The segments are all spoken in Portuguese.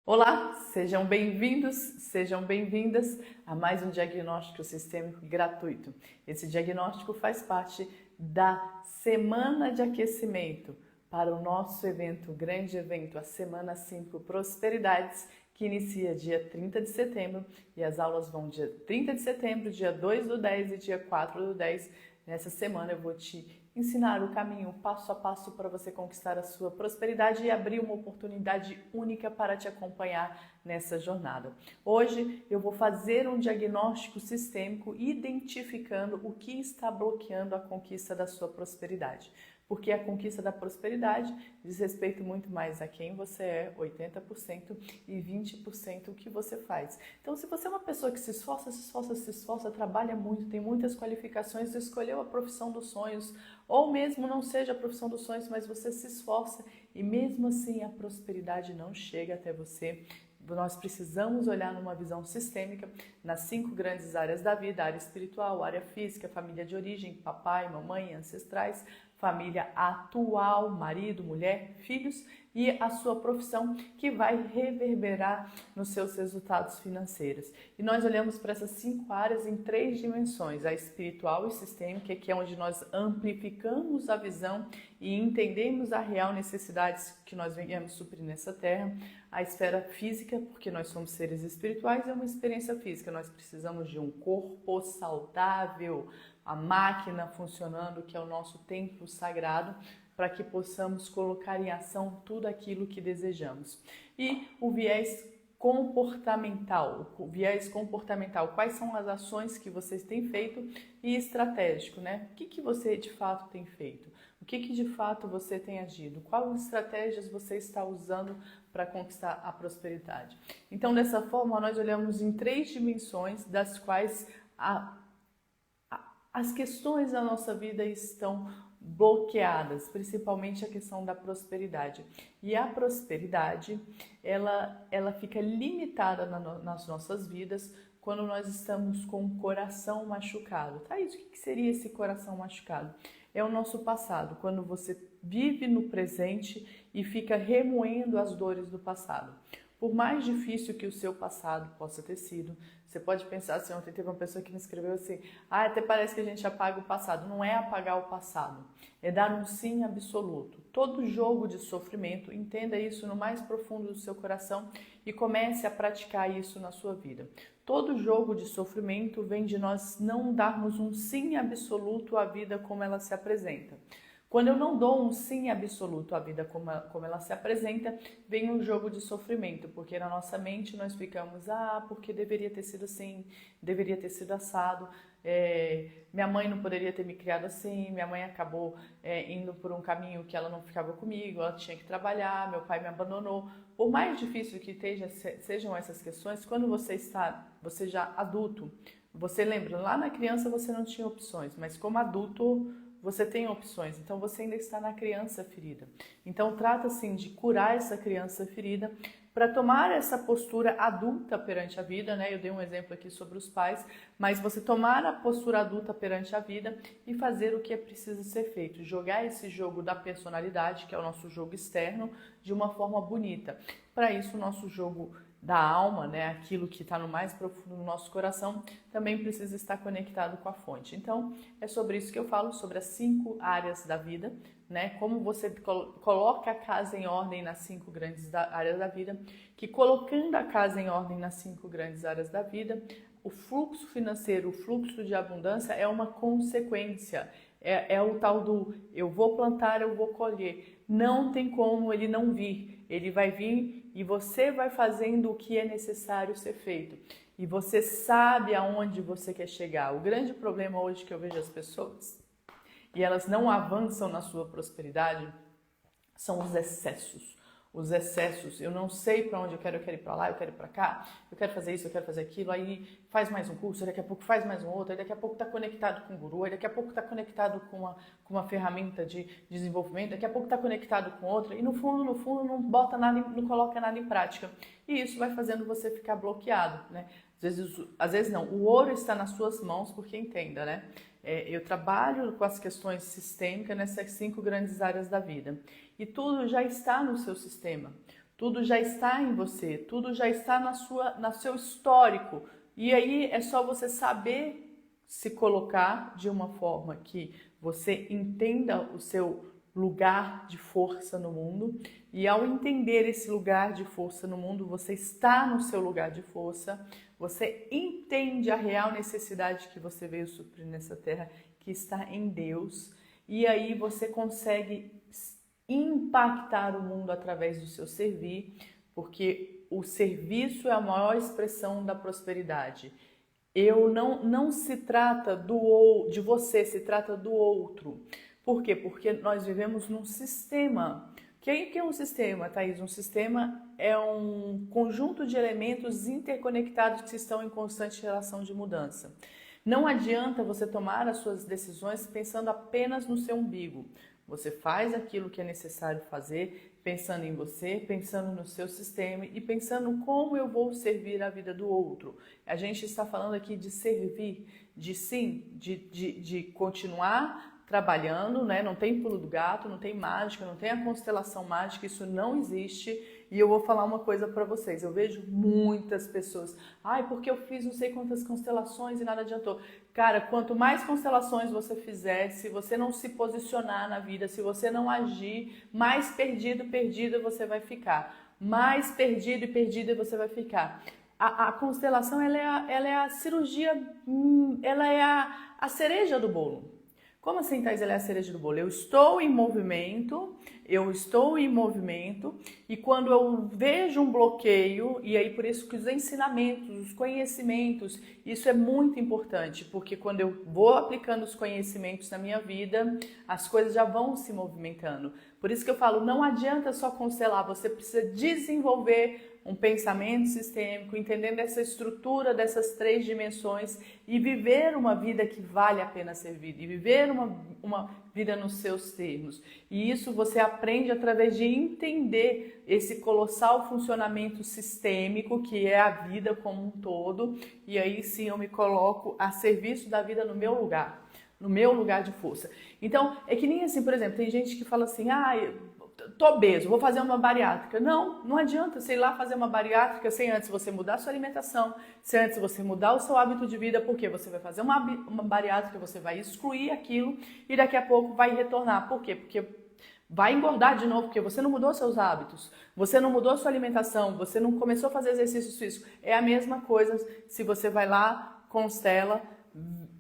Olá, sejam bem-vindos, sejam bem-vindas a mais um diagnóstico sistêmico gratuito. Esse diagnóstico faz parte da semana de aquecimento para o nosso evento, grande evento, a Semana 5 Prosperidades, que inicia dia 30 de setembro e as aulas vão dia 30 de setembro, dia 2/10 e dia 4/10. Nessa semana eu vou te ensinar o caminho passo a passo para você conquistar a sua prosperidade e abrir uma oportunidade única para te acompanhar nessa jornada. Hoje eu vou fazer um diagnóstico sistêmico identificando o que está bloqueando a conquista da sua prosperidade. Porque a conquista da prosperidade diz respeito muito mais a quem você é, 80%, e 20% o que você faz. Então, se você é uma pessoa que se esforça, trabalha muito, tem muitas qualificações, escolheu a profissão dos sonhos, ou mesmo não seja a profissão dos sonhos, mas você se esforça e mesmo assim a prosperidade não chega até você, nós precisamos olhar numa visão sistêmica nas 5 grandes áreas da vida: área espiritual, área física, família de origem, papai, mamãe, ancestrais, família atual, marido, mulher, filhos e a sua profissão, que vai reverberar nos seus resultados financeiros. E nós olhamos para essas 5 áreas em 3 dimensões: a espiritual e sistêmica, que é onde nós amplificamos a visão e entendemos a real necessidade que nós venhamos suprir nessa terra; a esfera física, porque nós somos seres espirituais, é uma experiência física, nós precisamos de um corpo saudável, a máquina funcionando, que é o nosso templo sagrado, para que possamos colocar em ação tudo aquilo que desejamos. E o viés comportamental, quais são as ações que vocês têm feito, e estratégico, né? O que você de fato tem feito? O que de fato você tem agido? Quais estratégias você está usando para conquistar a prosperidade? Então, dessa forma, nós olhamos em 3 dimensões, das quais as questões da nossa vida estão bloqueadas, principalmente a questão da prosperidade. E a prosperidade, ela fica limitada nas nossas vidas quando nós estamos com o coração machucado. Thaís, o que seria esse coração machucado? É o nosso passado, quando você vive no presente e fica remoendo as dores do passado. Por mais difícil que o seu passado possa ter sido, você pode pensar assim: ontem teve uma pessoa que me escreveu assim: até parece que a gente apaga o passado. Não é apagar o passado, é dar um sim absoluto. Todo jogo de sofrimento, entenda isso no mais profundo do seu coração e comece a praticar isso na sua vida. Todo jogo de sofrimento vem de nós não darmos um sim absoluto à vida como ela se apresenta. Quando eu não dou um sim absoluto à vida como ela se apresenta, vem um jogo de sofrimento, porque na nossa mente nós ficamos: porque deveria ter sido assim, deveria ter sido assado, minha mãe não poderia ter me criado assim, minha mãe acabou indo por um caminho que ela não ficava comigo, ela tinha que trabalhar, meu pai me abandonou. Por mais difícil que sejam essas questões, quando você já adulto, você lembra, lá na criança você não tinha opções, mas como adulto você tem opções, então você ainda está na criança ferida. Então trata assim de curar essa criança ferida para tomar essa postura adulta perante a vida, né? Eu dei um exemplo aqui sobre os pais, mas você tomar a postura adulta perante a vida e fazer o que é preciso ser feito, jogar esse jogo da personalidade, que é o nosso jogo externo, de uma forma bonita. Para isso, o nosso jogo da alma, né, aquilo que está no mais profundo do nosso coração, também precisa estar conectado com a fonte. Então, é sobre isso que eu falo, sobre as 5 áreas da vida, né, como você coloca a casa em ordem nas 5 grandes áreas da vida, que colocando a casa em ordem nas 5 grandes áreas da vida, o fluxo financeiro, o fluxo de abundância é uma consequência. É o tal do eu vou plantar, eu vou colher. Não tem como ele não vir. Ele vai vir e você vai fazendo o que é necessário ser feito. E você sabe aonde você quer chegar. O grande problema hoje que eu vejo as pessoas, e elas não avançam na sua prosperidade, são os excessos. Os excessos, eu não sei para onde eu quero ir para lá, eu quero ir para cá, eu quero fazer isso, eu quero fazer aquilo, aí faz mais um curso, daqui a pouco faz mais um outro, aí daqui a pouco está conectado com o guru, aí daqui a pouco está conectado com uma ferramenta de desenvolvimento, daqui a pouco está conectado com outra, e no fundo não bota nada, não coloca nada em prática. E isso vai fazendo você ficar bloqueado, né? Às vezes não, o ouro está nas suas mãos, porque entenda, né? Eu trabalho com as questões sistêmicas nessas 5 grandes áreas da vida. E tudo já está no seu sistema. tudo já está em você, tudo já está no seu histórico. E aí é só você saber se colocar de uma forma que você entenda o seu lugar de força no mundo, e ao entender esse lugar de força no mundo, você está no seu lugar de força, você entende a real necessidade que você veio suprir nessa terra, que está em Deus, e aí você consegue impactar o mundo através do seu servir, porque o serviço é a maior expressão da prosperidade. Não se trata de você, se trata do outro. Por quê? Porque nós vivemos num sistema. O que é um sistema, Thaís? Um sistema é um conjunto de elementos interconectados que estão em constante relação de mudança. Não adianta você tomar as suas decisões pensando apenas no seu umbigo. Você faz aquilo que é necessário fazer, pensando em você, pensando no seu sistema e pensando como eu vou servir a vida do outro. A gente está falando aqui de servir, de continuar trabalhando, né? Não tem pulo do gato, não tem mágica, não tem a constelação mágica, isso não existe. E eu vou falar uma coisa para vocês, eu vejo muitas pessoas, porque eu fiz não sei quantas constelações e nada adiantou. Cara, quanto mais constelações você fizer, se você não se posicionar na vida, se você não agir, mais perdida você vai ficar. Mais perdido e perdida você vai ficar. A constelação, ela é a cirurgia, ela é a cereja do bolo. Como assim, Thaís, ela é a cereja do bolo? Eu estou em movimento, e quando eu vejo um bloqueio, e aí por isso que os ensinamentos, os conhecimentos, isso é muito importante, porque quando eu vou aplicando os conhecimentos na minha vida, as coisas já vão se movimentando. Por isso que eu falo, não adianta só constelar, você precisa desenvolver um pensamento sistêmico, entendendo essa estrutura dessas 3 dimensões e viver uma vida que vale a pena ser vivida, e viver uma vida nos seus termos. E isso você aprende através de entender esse colossal funcionamento sistêmico que é a vida como um todo, e aí sim eu me coloco a serviço da vida no meu lugar de força. Então, é que nem assim, por exemplo, tem gente que fala assim, tô obeso, vou fazer uma bariátrica. Não adianta você ir lá fazer uma bariátrica sem antes você mudar a sua alimentação, sem antes você mudar o seu hábito de vida, porque você vai fazer uma bariátrica, você vai excluir aquilo e daqui a pouco vai retornar. Por quê? Porque vai engordar de novo, porque você não mudou seus hábitos, você não mudou a sua alimentação, você não começou a fazer exercício físico. É a mesma coisa se você vai lá, constela,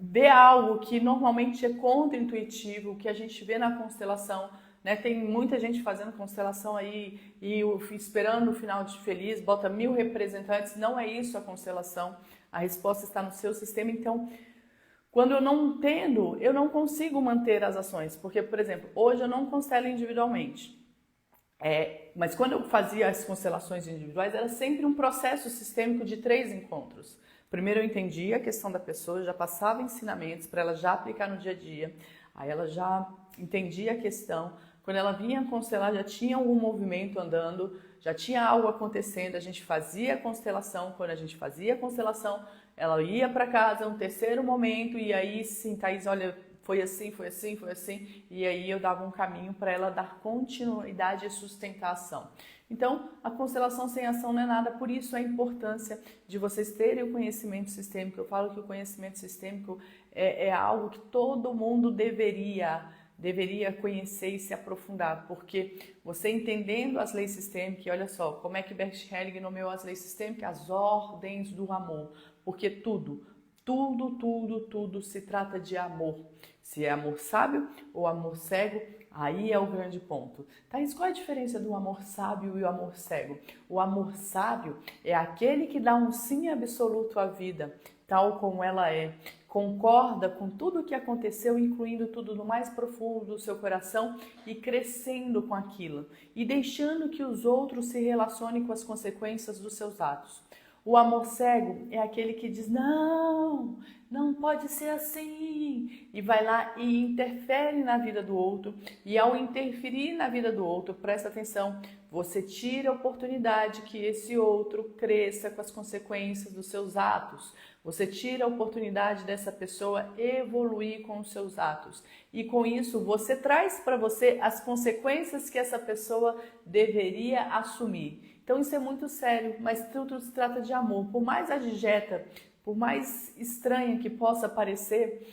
vê algo que normalmente é contra-intuitivo, que a gente vê na constelação, né? Tem muita gente fazendo constelação aí e esperando o final de feliz, bota 1000 representantes, não é isso a constelação, a resposta está no seu sistema. Então, quando eu não entendo, eu não consigo manter as ações, porque, por exemplo, hoje eu não constelo individualmente, mas quando eu fazia as constelações individuais, era sempre um processo sistêmico de 3 encontros. Primeiro eu entendia a questão da pessoa, já passava ensinamentos para ela já aplicar no dia a dia, aí ela já entendia a questão. Quando ela vinha constelar, já tinha algum movimento andando, já tinha algo acontecendo, a gente fazia a constelação. Quando a gente fazia a constelação, ela ia para casa, um terceiro momento, e aí sim, Thaís, olha, foi assim, e aí eu dava um caminho para ela dar continuidade e sustentação. Então, a constelação sem ação não é nada, por isso a importância de vocês terem o conhecimento sistêmico. Eu falo que o conhecimento sistêmico é algo que todo mundo deveria conhecer e se aprofundar, porque você entendendo as leis sistêmicas, e olha só, como é que Bert Hellinger nomeou as leis sistêmicas? As ordens do amor, porque tudo se trata de amor. Se é amor sábio ou amor cego, aí é o grande ponto. Thaís, qual é a diferença do amor sábio e o amor cego? O amor sábio é aquele que dá um sim absoluto à vida, tal como ela é. Concorda com tudo o que aconteceu, incluindo tudo no mais profundo do seu coração e crescendo com aquilo. E deixando que os outros se relacionem com as consequências dos seus atos. O amor cego é aquele que diz, não pode ser assim, e vai lá e interfere na vida do outro, e ao interferir na vida do outro, presta atenção, você tira a oportunidade que esse outro cresça com as consequências dos seus atos, você tira a oportunidade dessa pessoa evoluir com os seus atos, e com isso você traz para você as consequências que essa pessoa deveria assumir. Então isso é muito sério, mas tudo se trata de amor. Por mais adjeta, por mais estranha que possa parecer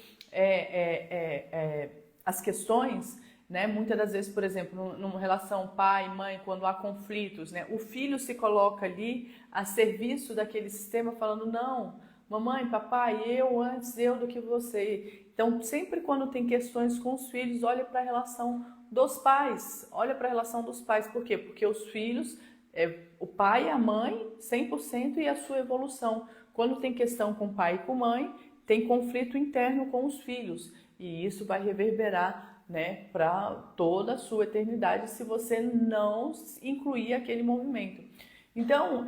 as questões, né? Muitas das vezes, por exemplo, numa relação pai, mãe, quando há conflitos, né? O filho se coloca ali a serviço daquele sistema falando, não, mamãe, papai, eu do que você. Então, sempre quando tem questões com os filhos, olha para a relação dos pais. Olha para a relação dos pais. Por quê? Porque os filhos, o pai e a mãe, 100% e a sua evolução. Quando tem questão com o pai e com a mãe, tem conflito interno com os filhos. E isso vai reverberar, né, para toda a sua eternidade se você não incluir aquele movimento. Então,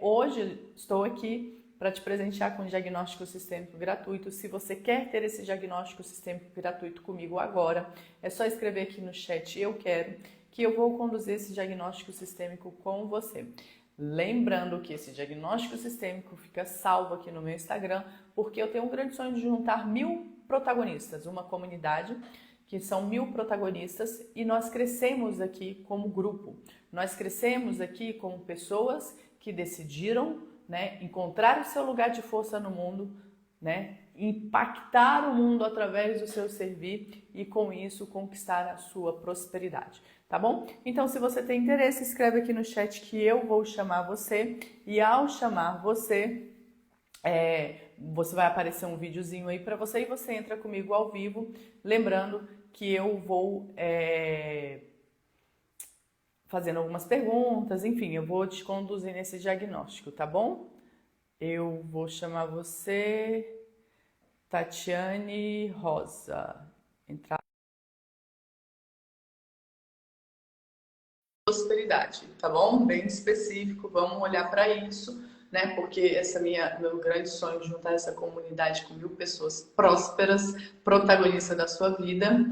hoje estou aqui para te presentear com um diagnóstico sistêmico gratuito. Se você quer ter esse diagnóstico sistêmico gratuito comigo agora, é só escrever aqui no chat "eu quero", que eu vou conduzir esse diagnóstico sistêmico com você. Lembrando que esse diagnóstico sistêmico fica salvo aqui no meu Instagram, porque eu tenho um grande sonho de juntar 1000 protagonistas, uma comunidade que são 1000 protagonistas, e nós crescemos aqui como grupo. Nós crescemos aqui como pessoas que decidiram, né, encontrar o seu lugar de força no mundo, né, impactar o mundo através do seu servir e com isso conquistar a sua prosperidade, tá bom? Então, se você tem interesse, escreve aqui no chat que eu vou chamar você, e ao chamar você, você vai aparecer um videozinho aí para você e você entra comigo ao vivo, lembrando que eu vou fazendo algumas perguntas, enfim, eu vou te conduzir nesse diagnóstico, tá bom? Eu vou chamar você, Tatiane Rosa. Entrar. Prosperidade, tá bom? Bem específico, vamos olhar para isso, né? Porque meu grande sonho de juntar essa comunidade com 1000 pessoas prósperas, protagonistas da sua vida,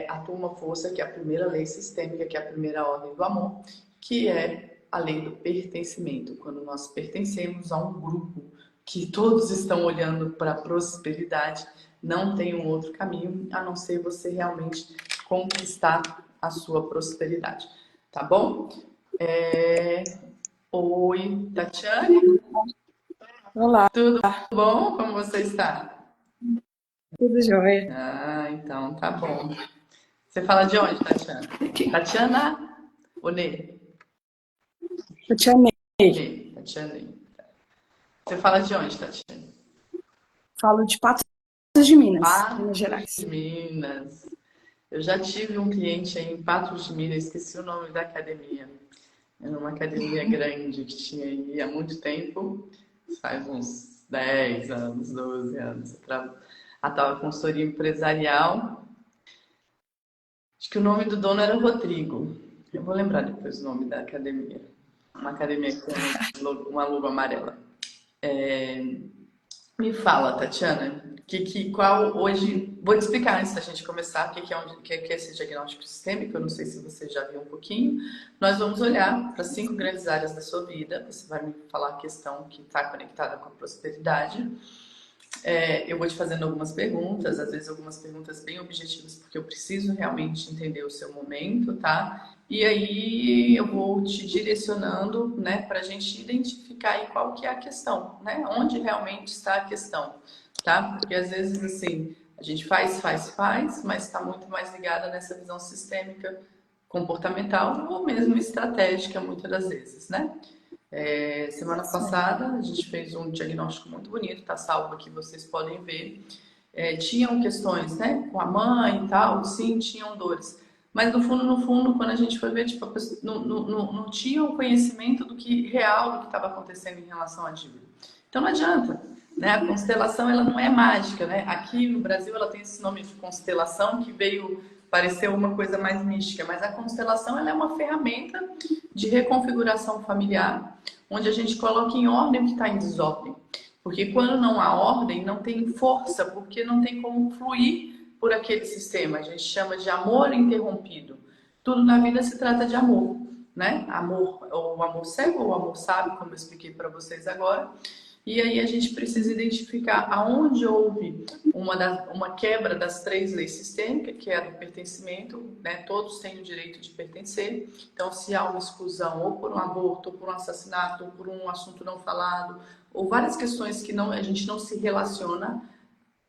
a turma força, que é a primeira lei sistêmica, que é a primeira ordem do amor, que é a lei do pertencimento. Quando nós pertencemos a um grupo que todos estão olhando para a prosperidade, não tem um outro caminho a não ser você realmente conquistar a sua prosperidade. Tá bom? Oi, Tatiane. Olá. Tudo bom? Como você está? Tudo jóia. Ah, então tá bom. Você fala de onde, Tatiana? Tatiana ou Nê? Eu te amei. Nê, Tatiana. Você fala de onde, Tatiana? Falo de Patos de Minas, Patos Minas Gerais. de Minas. Eu já tive um cliente aí em Patos de Minas, esqueci o nome da academia. Era uma academia grande que tinha aí há muito tempo, faz uns 10 anos, 12 anos. A tal consultoria empresarial. Acho que o nome do dono era Rodrigo. Eu vou lembrar depois o nome da academia. Uma academia com uma luva amarela. Me fala, Tatiana, qual hoje... Vou te explicar antes da gente começar o que é esse diagnóstico sistêmico. Eu não sei se você já viu um pouquinho. Nós vamos olhar para 5 grandes áreas da sua vida. Você vai me falar a questão que está conectada com a prosperidade. Eu vou te fazendo algumas perguntas, às vezes algumas perguntas bem objetivas, porque eu preciso realmente entender o seu momento, tá? E aí eu vou te direcionando, né, para a gente identificar aí qual que é a questão, né? Onde realmente está a questão, tá? Porque às vezes, assim, a gente faz, mas está muito mais ligada nessa visão sistêmica, comportamental ou mesmo estratégica, muitas das vezes, né? Semana passada a gente fez um diagnóstico muito bonito, tá salvo aqui, vocês podem ver. Tinham questões, né, com a mãe e tal, sim, tinham dores. Mas no fundo, quando a gente foi ver, tipo, a pessoa não tinha o conhecimento do que real, do que estava acontecendo em relação à dívida. Então não adianta, né? A constelação ela não é mágica, né? Aqui no Brasil ela tem esse nome de constelação que veio parecer uma coisa mais mística, mas a constelação ela é uma ferramenta de reconfiguração familiar, onde a gente coloca em ordem o que está em desordem. Porque quando não há ordem, não tem força, porque não tem como fluir por aquele sistema. A gente chama de amor interrompido. Tudo na vida se trata de amor, né? Amor, ou amor cego ou amor sábio, como eu expliquei para vocês agora. E aí a gente precisa identificar aonde houve uma quebra das 3 leis sistêmicas, que é a do pertencimento, né? Todos têm o direito de pertencer. Então, se há uma exclusão, ou por um aborto, ou por um assassinato, ou por um assunto não falado, ou várias questões que a gente não se relaciona.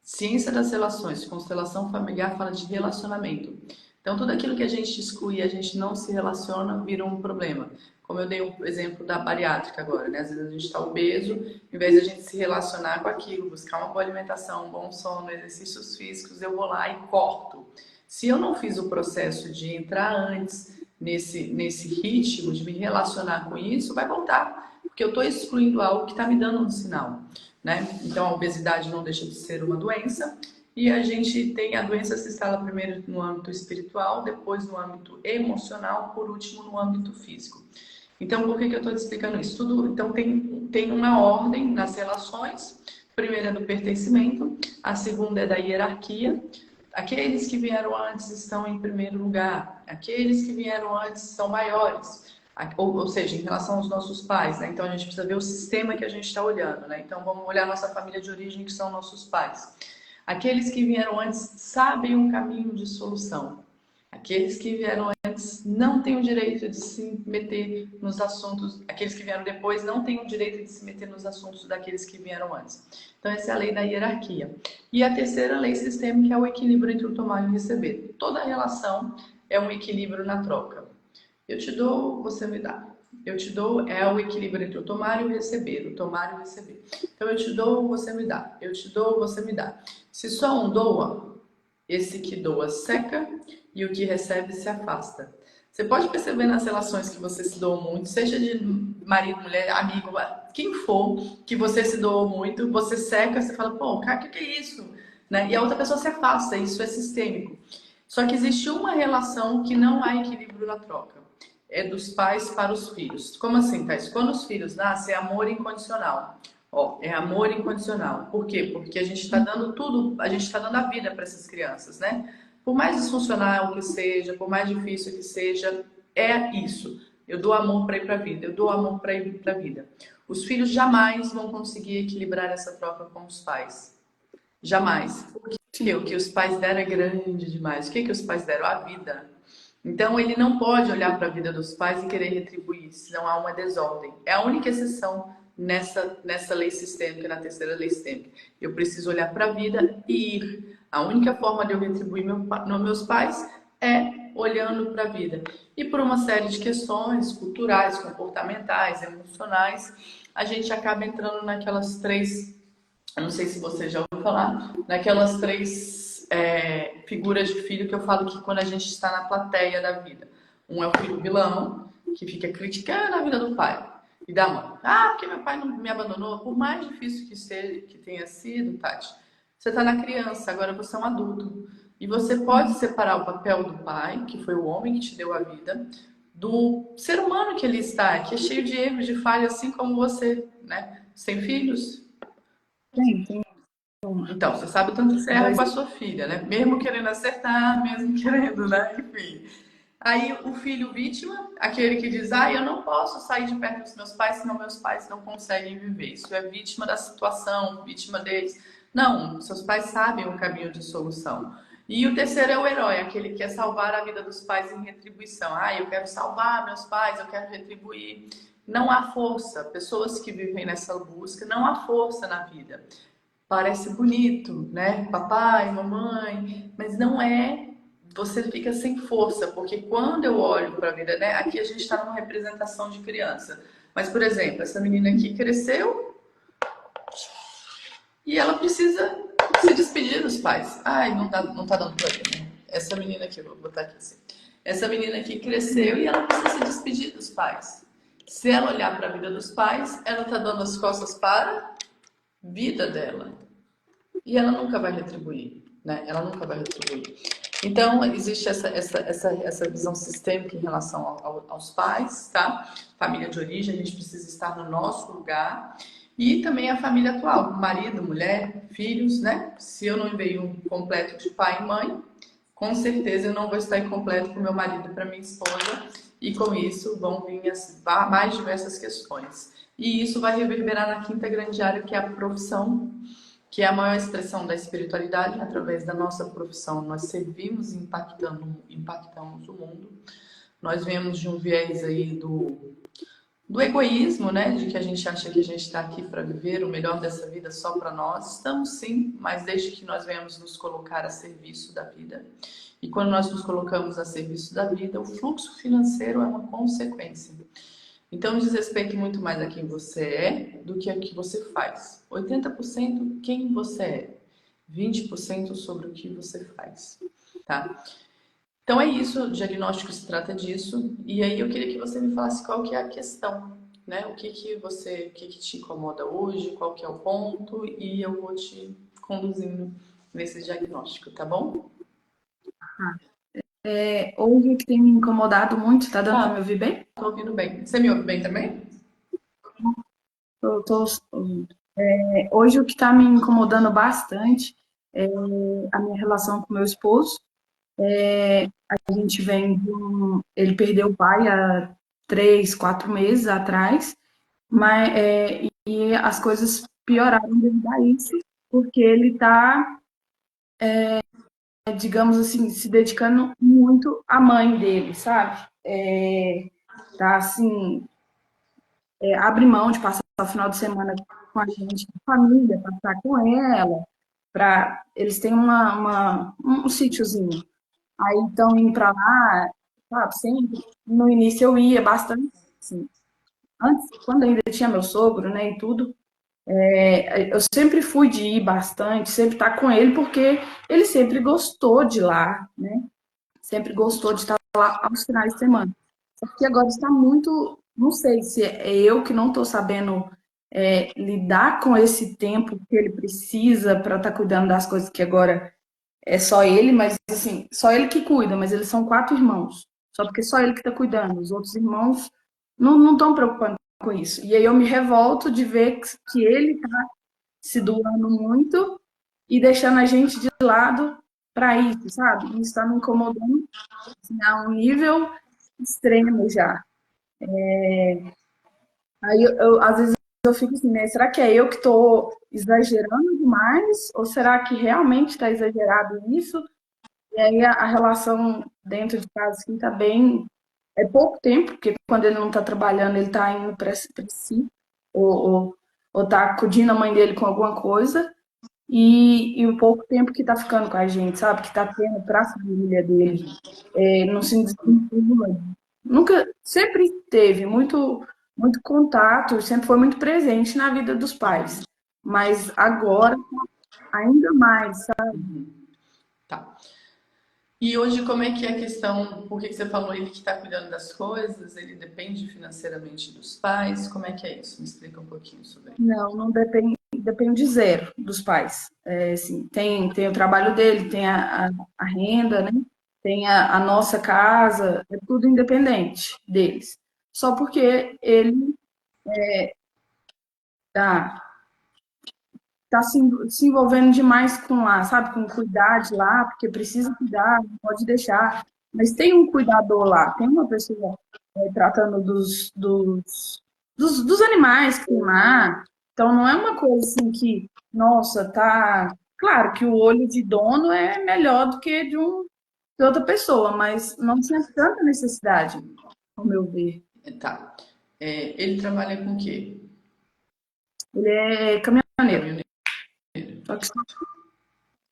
Ciência das relações, constelação familiar fala de relacionamento. Então, tudo aquilo que a gente exclui e a gente não se relaciona vira um problema. Como eu dei o exemplo da bariátrica agora, né? Às vezes a gente está obeso, em vez de a gente se relacionar com aquilo, buscar uma boa alimentação, um bom sono, exercícios físicos, eu vou lá e corto. Se eu não fiz o processo de entrar antes nesse ritmo, de me relacionar com isso, vai voltar. Porque eu estou excluindo algo que está me dando um sinal, né? Então, a obesidade não deixa de ser uma doença. E a gente tem a doença se instala primeiro no âmbito espiritual, depois no âmbito emocional, por último no âmbito físico. Então, por que eu estou te explicando isso? Tudo, então, tem uma ordem nas relações. A primeira é do pertencimento, a segunda é da hierarquia. Aqueles que vieram antes estão em primeiro lugar. Aqueles que vieram antes são maiores. Ou seja, em relação aos nossos pais, né? Então, a gente precisa ver o sistema que a gente está olhando, né? Então, vamos olhar a nossa família de origem, que são nossos pais. Aqueles que vieram antes sabem um caminho de solução. Aqueles que vieram antes não têm o direito de se meter nos assuntos. Aqueles que vieram depois não têm o direito de se meter nos assuntos daqueles que vieram antes. Então, essa é a lei da hierarquia. E a terceira lei sistêmica é o equilíbrio entre o tomar e o receber. Toda relação é um equilíbrio na troca. Eu te dou, você me dá. Eu te dou é o equilíbrio entre o tomar e o receber, o tomar e o receber. Então, eu te dou, você me dá. Eu te dou, você me dá. Se só um doa, esse que doa seca e o que recebe se afasta. Você pode perceber nas relações que você se doou muito, seja de marido, mulher, amigo, quem for, que você se doou muito, você seca, você fala, pô, cara, o que é isso? Né? E a outra pessoa se afasta, isso é sistêmico. Só que existe uma relação que não há equilíbrio na troca. É dos pais para os filhos. Como assim, Thais? Quando os filhos nascem, é amor incondicional. Ó, é amor incondicional. Por quê? Porque a gente está dando tudo, a gente está dando a vida para essas crianças, né? Por mais disfuncional que seja, por mais difícil que seja, é isso. Eu dou amor para ir para a vida, eu dou amor para ir para a vida. Os filhos jamais vão conseguir equilibrar essa troca com os pais. Jamais. Porque o que os pais deram é grande demais. O que os pais deram? A vida. Então, ele não pode olhar para a vida dos pais e querer retribuir, senão há uma desordem. É a única exceção nessa lei sistêmica, na terceira lei sistêmica. Eu preciso olhar para a vida e ir. A única forma de eu retribuir meus pais é olhando para a vida. E por uma série de questões culturais, comportamentais, emocionais, a gente acaba entrando naquelas 3, eu não sei se você já ouviu falar, naquelas 3 figuras de filho que eu falo que quando a gente está na plateia da vida. Um é o filho vilão, que fica criticando a vida do pai e da mãe. Ah, porque meu pai não me abandonou. Por mais difícil que seja, que tenha sido, Tati, você está na criança, agora você é um adulto. E você pode separar o papel do pai, que foi o homem que te deu a vida, do ser humano que ele está, que é cheio de erros, de falhas, assim como você, né? Sem filhos? Tem. Então, você sabe o tanto que você erra com a sua filha, né? Mesmo querendo acertar, mesmo querendo, né? Enfim. Aí o filho vítima, aquele que diz, eu não posso sair de perto dos meus pais, senão meus pais não conseguem viver. Isso é vítima da situação, vítima deles. Não, seus pais sabem o caminho de solução. E o terceiro é o herói, aquele que quer salvar a vida dos pais em retribuição. Eu quero salvar meus pais, eu quero retribuir. Não há força. Pessoas que vivem nessa busca, não há força na vida. Parece bonito, né? Papai, mamãe, mas não é. Você fica sem força, porque quando eu olho para a vida, né? Aqui a gente está numa representação de criança. Mas, por exemplo, essa menina aqui cresceu e ela precisa se despedir dos pais. Não tá dando pra ver, né? Essa menina aqui, vou botar aqui assim. Essa menina aqui cresceu e ela precisa se despedir dos pais. Se ela olhar para a vida dos pais, ela tá dando as costas para a vida dela. E ela nunca vai retribuir, né? Ela nunca vai retribuir. Então, existe essa visão sistêmica em relação aos pais, tá? Família de origem, a gente precisa estar no nosso lugar. E também a família atual, marido, mulher, filhos, né? Se eu não enviei um completo de pai e mãe, com certeza eu não vou estar incompleto para o meu marido e para minha esposa. E com isso vão vir mais diversas questões. E isso vai reverberar na quinta grande área, que é a profissão, que é a maior expressão da espiritualidade. Através da nossa profissão, nós servimos e impactamos o mundo. Nós vemos de um viés aí do egoísmo, né? De que a gente acha que a gente está aqui para viver o melhor dessa vida só para nós. Estamos sim, mas desde que nós venhamos nos colocar a serviço da vida. E quando nós nos colocamos a serviço da vida, o fluxo financeiro é uma consequência. Então diz respeito muito mais a quem você é do que a que você faz. 80% quem você é, 20% sobre o que você faz, tá? Então é isso, o diagnóstico se trata disso. E aí eu queria que você me falasse qual que é a questão, né? O que te incomoda hoje, qual que é o ponto, e eu vou te conduzindo nesse diagnóstico, tá bom? Hoje o que tem me incomodado muito, tá dando pra me Tá, ouvir bem? tô ouvindo bem. Você me ouve bem também? Tô ouvindo. Hoje o que tá me incomodando bastante é a minha relação com meu esposo. A gente vem ele perdeu o pai há 3, 4 meses atrás, e as coisas pioraram devido a isso, porque ele tá, digamos assim, se dedicando muito à mãe dele, sabe? Tá assim, abre mão de passar o final de semana com a gente, com a família, passar com ela, eles têm um sítiozinho. Aí estão indo para lá, sabe, sempre. No início eu ia bastante, assim. Antes, quando ainda tinha meu sogro, né, e tudo, eu sempre fui de ir bastante, sempre estar com ele, porque ele sempre gostou de ir lá, né? Sempre gostou de estar lá aos finais de semana. Só que agora está muito, não sei se é eu que não estou sabendo lidar com esse tempo que ele precisa para estar cuidando das coisas que agora é só ele, mas assim, só ele que cuida, mas eles são 4 irmãos. Só porque só ele que está cuidando. Os outros irmãos não estão preocupando com isso. E aí eu me revolto de ver que ele está se doando muito e deixando a gente de lado para isso, sabe? Isso está me incomodando assim, a um nível extremo já. Aí às vezes eu fico assim, né? Será que é eu que estou exagerando demais? Ou será que realmente está exagerado isso? E aí a relação dentro de casa assim, tá bem. É pouco tempo, porque quando ele não está trabalhando, ele está indo para si, ou está acudindo a mãe dele com alguma coisa, e o pouco tempo que está ficando com a gente, sabe? Que está tendo para a família dele. Não se desvincula. Nunca, sempre teve muito contato, sempre foi muito presente na vida dos pais. Mas agora, ainda mais, sabe? Tá. E hoje, como é que é a questão? Por que você falou ele que está cuidando das coisas? Ele depende financeiramente dos pais? Como é que é isso? Me explica um pouquinho sobre isso. Não depende zero dos pais. Assim, tem o trabalho dele, tem a renda, né? Tem a nossa casa, é tudo independente deles. Só porque ele tá, tá se envolvendo demais com lá, sabe? Com cuidar de lá, porque precisa cuidar, não pode deixar. Mas tem um cuidador lá, tem uma pessoa tratando dos animais que tem lá. Então não é uma coisa assim que, nossa, tá. Claro que o olho de dono é melhor do que de outra pessoa, mas não tinha tanta necessidade, ao meu ver. Tá. Ele trabalha com o quê? Ele é caminhoneiro, Caminhoneiro. só que só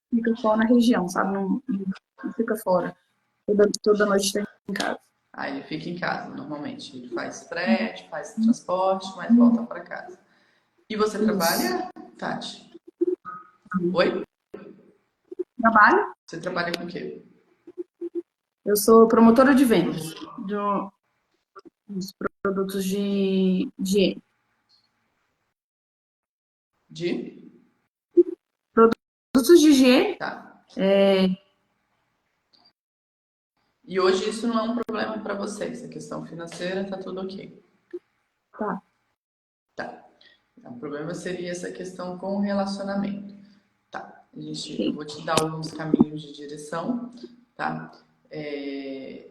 fica só na região, sabe? Não fica fora. Toda noite está em casa. Ah, ele fica em casa, normalmente. Ele faz frete, faz transporte, mas volta para casa. E você Isso. trabalha, Tati? Oi? Trabalho. Você trabalha com o quê? Eu sou promotora de vendas dos produtos de higiene. De? Produtos de higiene, Tá. E hoje isso não é um problema para vocês. A questão financeira tá tudo ok. tá. Tá. O problema seria essa questão com o relacionamento. Tá. Eu Ok. vou te dar alguns caminhos de direção, tá? É,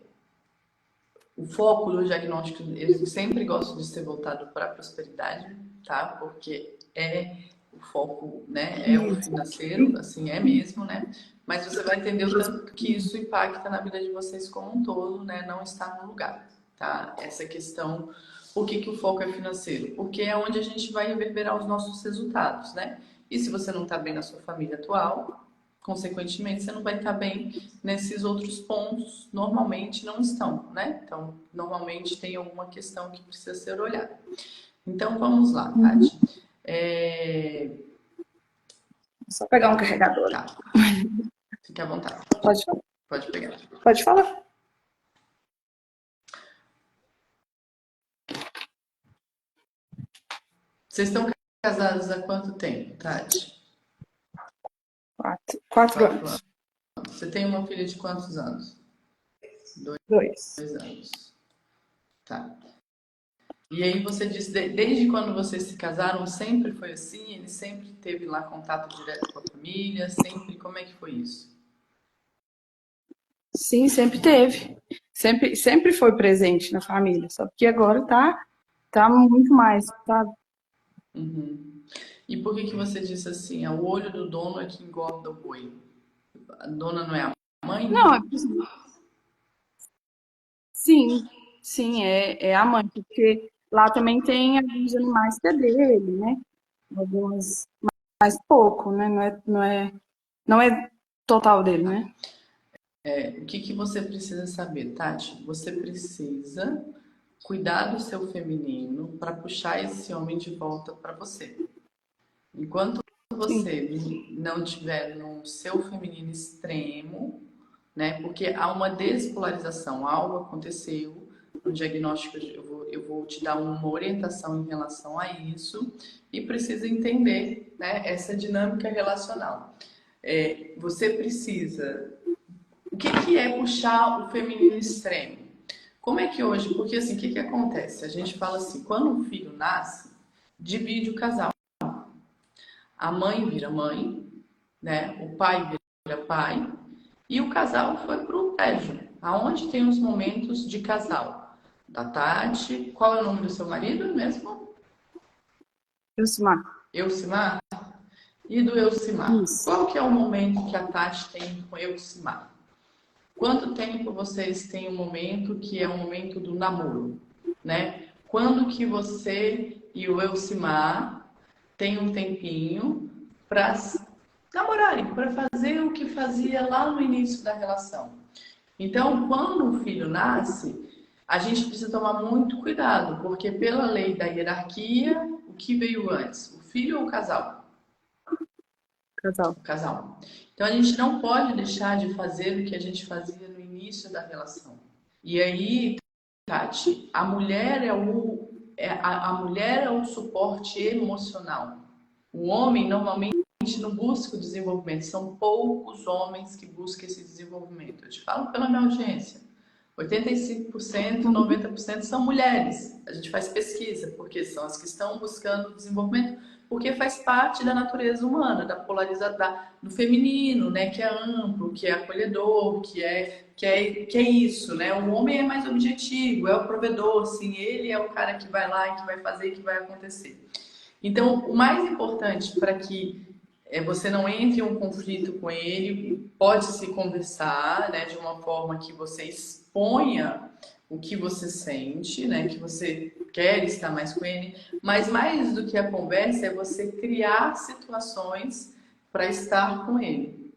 O foco do diagnóstico, eu sempre gosto de ser voltado para a prosperidade, tá? Porque é o foco, né? É o financeiro, assim é mesmo, né? Mas você vai entender o tanto que isso impacta na vida de vocês como um todo, né? Não está no lugar, tá? Essa questão, por que que o foco é financeiro? Porque é onde a gente vai reverberar os nossos resultados, né? E se você não está bem na sua família atual, consequentemente, você não vai estar bem nesses outros pontos, normalmente não estão, né? Então, normalmente tem alguma questão que precisa ser olhada. Então, vamos lá, Tati. Só pegar um carregador. Tá. Fique à vontade. Pode falar. Pode pegar. Pode falar. Vocês estão casados há quanto tempo, Tati? 4 anos. Você tem uma filha de quantos anos? 2 anos. Tá. E aí você disse, desde quando vocês se casaram, sempre foi assim? Ele sempre teve lá contato direto com a família? Sempre? Como é que foi isso? Sim, sempre teve. Sempre foi presente na família. Só que agora tá muito mais, sabe? Uhum. E por que que você disse assim, o olho do dono é que engorda o boi? A dona não é a mãe? Não, sim, é a mãe, porque lá também tem alguns animais que é dele, né? Algumas, mas pouco, né? Não é total dele, né? O que que você precisa saber, Tati? Você precisa cuidar do seu feminino para puxar esse homem de volta para você. Enquanto Sim, você não tiver no seu feminino extremo, né? Porque há uma despolarização, algo aconteceu no diagnóstico, eu vou te dar uma orientação em relação a isso e precisa entender, né, essa dinâmica relacional. Você precisa. O que que é puxar o feminino extremo? Como é que hoje, porque assim, o que que acontece? A gente fala assim, quando um filho nasce, divide o casal. A mãe vira mãe, né? O pai vira pai e o casal foi pro prédio, aonde tem os momentos de casal. Da Tati, qual é o nome do seu marido mesmo? Elcimar. Elcimar? E do Elcimar? Isso. Qual que é o momento que a Tati tem com Elcimar? Quanto tempo vocês têm um momento que é o momento do namoro, né? Quando que você e o Elcimar têm um tempinho para namorarem, para fazer o que fazia lá no início da relação? Então, quando o filho nasce, a gente precisa tomar muito cuidado, porque pela lei da hierarquia, o que veio antes? O filho ou o casal? Casal. O casal. Então, a gente não pode deixar de fazer o que a gente fazia no início da relação. E aí, Tati, a mulher a mulher é o suporte emocional. O homem normalmente não busca o desenvolvimento. São poucos homens que buscam esse desenvolvimento. Eu te falo pela minha audiência. 85%, 90% são mulheres. A gente faz pesquisa, porque são as que estão buscando o desenvolvimento, porque faz parte da natureza humana, da polarização, do feminino, né, que é amplo, que é acolhedor, que é isso, né? O homem é mais objetivo, é o provedor, assim, ele é o cara que vai lá e que vai fazer e que vai acontecer. Então, o mais importante para que você não entre em um conflito com ele, pode se conversar, né, de uma forma que você exponha o que você sente, né, que você quer estar mais com ele, mas mais do que a conversa é você criar situações para estar com ele.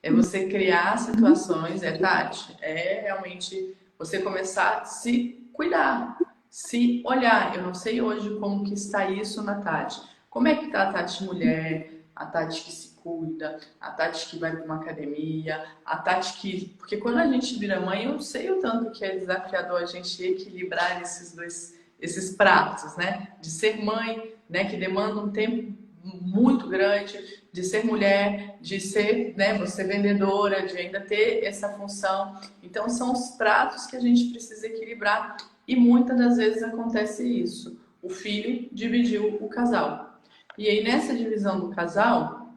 É você criar situações, Tati, é realmente você começar a se cuidar, se olhar. Eu não sei hoje como que está isso na Tati. Como é que está a Tati mulher, a Tati que se cuida, a Tati que vai para uma academia, a Tati que... Porque quando a gente vira mãe, eu sei o tanto que é desafiador a gente equilibrar esses pratos, né? De ser mãe, né, que demanda um tempo muito grande, de ser mulher, de ser, né, você vendedora, de ainda ter essa função. Então são os pratos que a gente precisa equilibrar e muitas das vezes acontece isso. O filho dividiu o casal. E aí nessa divisão do casal,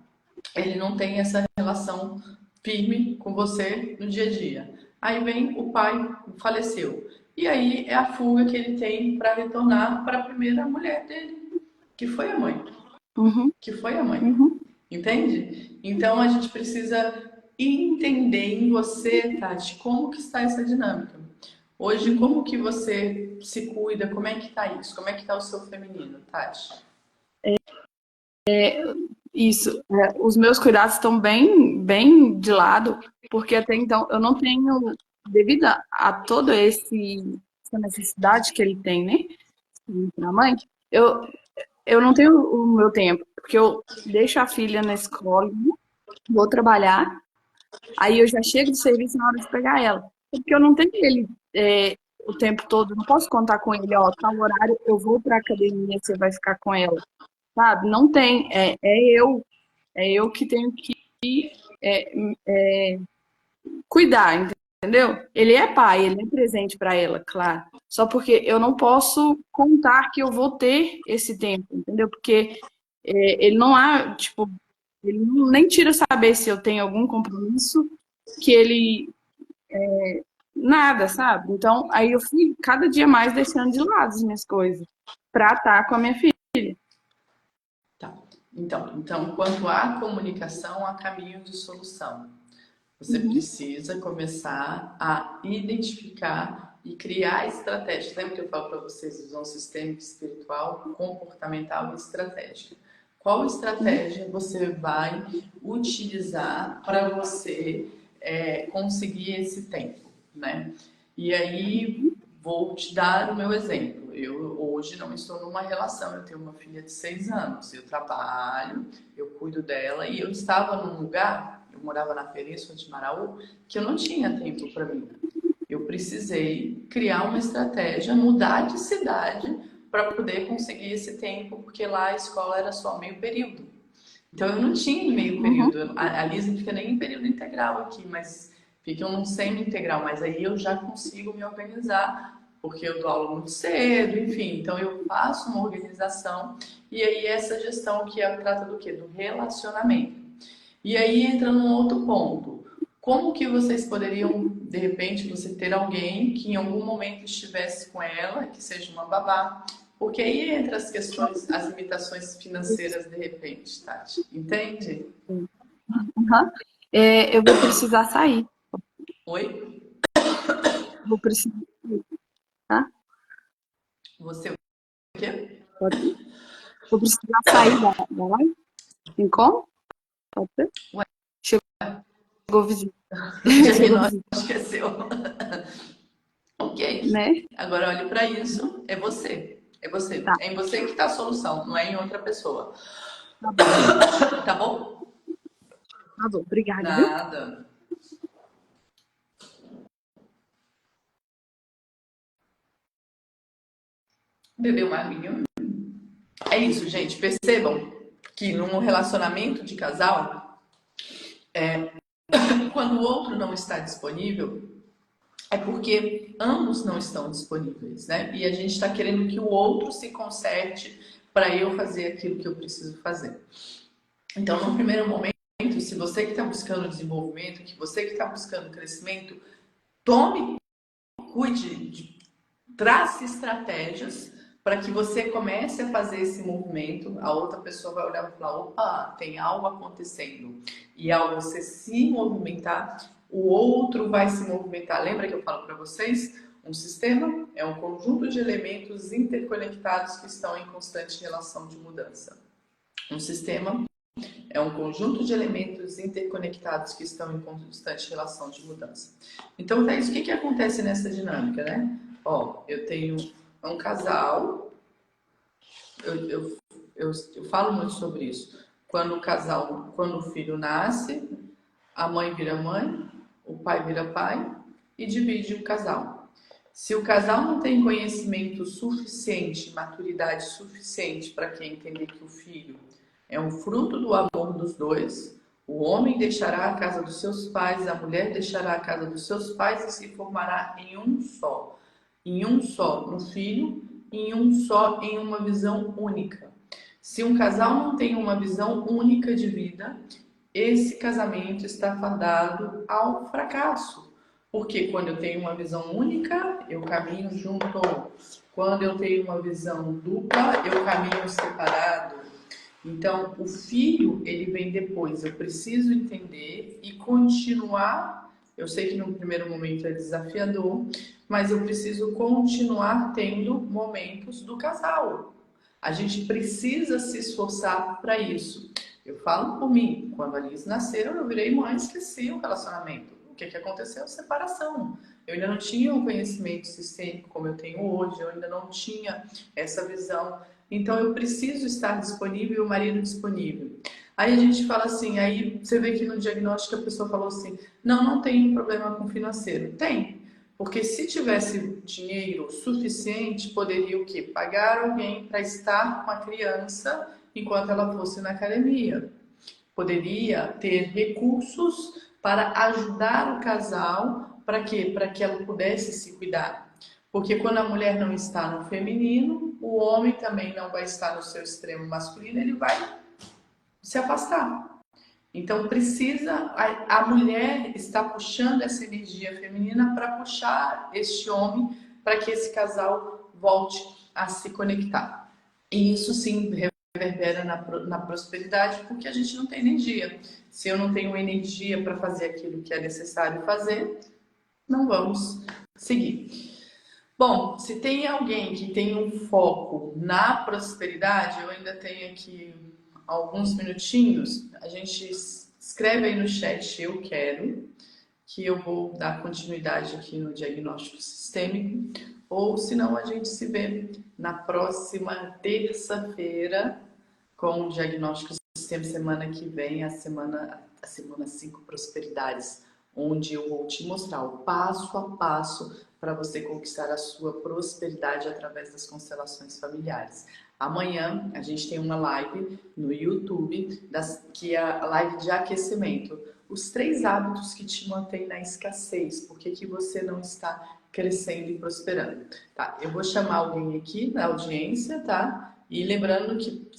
ele não tem essa relação firme com você no dia a dia. Aí vem o pai, faleceu. E aí é a fuga que ele tem para retornar para a primeira mulher dele, que foi a mãe, Uhum, que foi a mãe. uhum, Entende? Então a gente precisa entender em você, Tati, como que está essa dinâmica. Hoje, uhum. como que você se cuida? Como é que tá isso? Como é que tá o seu feminino, Tati? Isso. Os meus cuidados estão bem de lado, porque até então eu não tenho, devido a toda essa necessidade que ele tem, né, para a mãe, eu, eu não tenho o meu tempo, porque eu deixo a filha na escola, vou trabalhar, aí eu já chego do serviço na hora de pegar ela. Porque eu não tenho ele o tempo todo, não posso contar com ele, ó, tal horário eu vou para a academia, você vai ficar com ela, sabe? Não tem, é eu que tenho que cuidar, entendeu? Ele é pai, ele é presente para ela, claro. Só porque eu não posso contar que eu vou ter esse tempo, entendeu? Porque ele não há, tipo, ele nem tira saber se eu tenho algum compromisso que ele nada, sabe? Então, aí eu fui cada dia mais deixando de lado as minhas coisas pra estar com a minha filha. Tá. Então, quanto à comunicação, há caminho de solução. Você Uhum, precisa começar a identificar e criar estratégias. Lembra que eu falo para vocês visão sistêmica, espiritual, comportamental e estratégica? Qual uhum, estratégia você vai utilizar para você conseguir esse tempo, né? E aí vou te dar o meu exemplo. Eu hoje não estou numa relação, eu tenho uma filha de 6 anos, eu trabalho, eu cuido dela e eu estava num lugar, eu morava na Península de Maraú, que eu não tinha tempo para mim. Eu precisei criar uma estratégia, mudar de cidade para poder conseguir esse tempo, porque lá a escola era só meio período. Então eu não tinha meio uhum, período. A Lisa não fica nem em período integral aqui, mas fica num semi-integral. Mas aí eu já consigo me organizar, porque eu dou aula muito cedo, enfim. Então eu faço uma organização e aí essa gestão que trata do quê? Do relacionamento. E aí entra num outro ponto. Como que vocês poderiam, de repente, você ter alguém que em algum momento estivesse com ela, que seja uma babá, porque aí entra as questões, as limitações financeiras de repente, Tati. Entende? uhum. Eu vou precisar sair. Oi? Vou precisar sair, tá? Você o quê? Pode ser? Vou precisar sair da live. Tem como? Pode ser? Ué, Chegou visita. o Chegou diagnóstico visita, esqueceu. Ok. né? Agora olhe para isso. É você. É você. Tá, É em você que está a solução, não é em outra pessoa. tá bom. Tá bom? Tá bom. Obrigada, viu? Nada. Bebeu uma aguinha. É isso, gente. Percebam que num relacionamento de casal, quando o outro não está disponível, é porque ambos não estão disponíveis, né? E a gente está querendo que o outro se conserte para eu fazer aquilo que eu preciso fazer. Então, no primeiro momento, se você que está buscando desenvolvimento, que você que está buscando crescimento, tome, cuide, trace estratégias para que você comece a fazer esse movimento. A outra pessoa vai olhar e falar: opa, tem algo acontecendo. E ao você se movimentar, o outro vai se movimentar. Lembra que eu falo para vocês? Um sistema é um conjunto de elementos interconectados que estão em constante relação de mudança. Um sistema é um conjunto de elementos interconectados que estão em constante relação de mudança. Então, Thaís, o que acontece nessa dinâmica, né? Ó, eu tenho um casal, eu, eu, eu falo muito sobre isso. Quando o casal, quando o filho nasce, a mãe vira mãe, o pai vira pai e divide o casal. Se o casal não tem conhecimento suficiente, maturidade suficiente para que entender que o filho é um fruto do amor dos dois, o homem deixará a casa dos seus pais, a mulher deixará a casa dos seus pais e se formará em um só no filho, em um só em uma visão única. Se um casal não tem uma visão única de vida, esse casamento está fadado ao fracasso. Porque quando eu tenho uma visão única, eu caminho junto. Quando eu tenho uma visão dupla, eu caminho separado. Então, o filho, ele vem depois. Eu preciso entender e continuar. Eu sei que no primeiro momento é desafiador, mas eu preciso continuar tendo momentos do casal. A gente precisa se esforçar para isso. Eu falo por mim, quando a Liz nasceu, eu virei mãe e esqueci o relacionamento. O que aconteceu? Separação. Eu ainda não tinha um conhecimento sistêmico como eu tenho hoje, eu ainda não tinha essa visão. Então eu preciso estar disponível e o marido disponível. Aí a gente fala assim, aí você vê que no diagnóstico a pessoa falou assim, não tem problema com financeiro. Tem, porque se tivesse dinheiro suficiente, poderia o quê? Pagar alguém para estar com a criança enquanto ela fosse na academia. Poderia ter recursos para ajudar o casal, para quê? Para que ela pudesse se cuidar. Porque quando a mulher não está no feminino, o homem também não vai estar no seu extremo masculino, ele vai se afastar. Então a mulher está puxando essa energia feminina para puxar este homem para que esse casal volte a se conectar. E isso sim reverbera na prosperidade, porque a gente não tem energia. Se eu não tenho energia para fazer aquilo que é necessário fazer, não vamos seguir. Bom, se tem alguém que tem um foco na prosperidade, eu ainda tenho aqui alguns minutinhos. A gente escreve aí no chat, eu quero, que eu vou dar continuidade aqui no diagnóstico sistêmico, ou senão a gente se vê na próxima terça-feira com o diagnóstico sistêmico, semana que vem, a semana 5 prosperidades, onde eu vou te mostrar o passo a passo para você conquistar a sua prosperidade através das constelações familiares. Amanhã a gente tem uma live no YouTube, que é a live de aquecimento. Os 3 hábitos que te mantêm na escassez. Por que você não está crescendo e prosperando? Tá, eu vou chamar alguém aqui na audiência, tá? E lembrando que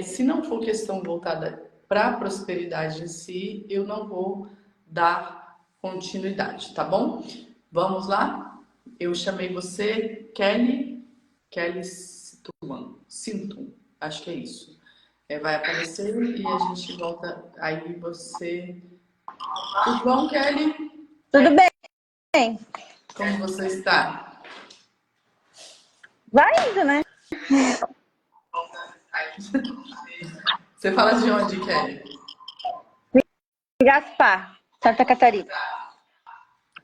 se não for questão voltada para a prosperidade em si, eu não vou dar continuidade, tá bom? Vamos lá? Eu chamei você, Kelly Sintum, acho que é isso. Vai aparecer e a gente volta. Aí você. Tudo bom, Kelly? Tudo bem. Como você está? Vai indo, né? Você fala de onde, Kelly? Gaspar, Santa Catarina.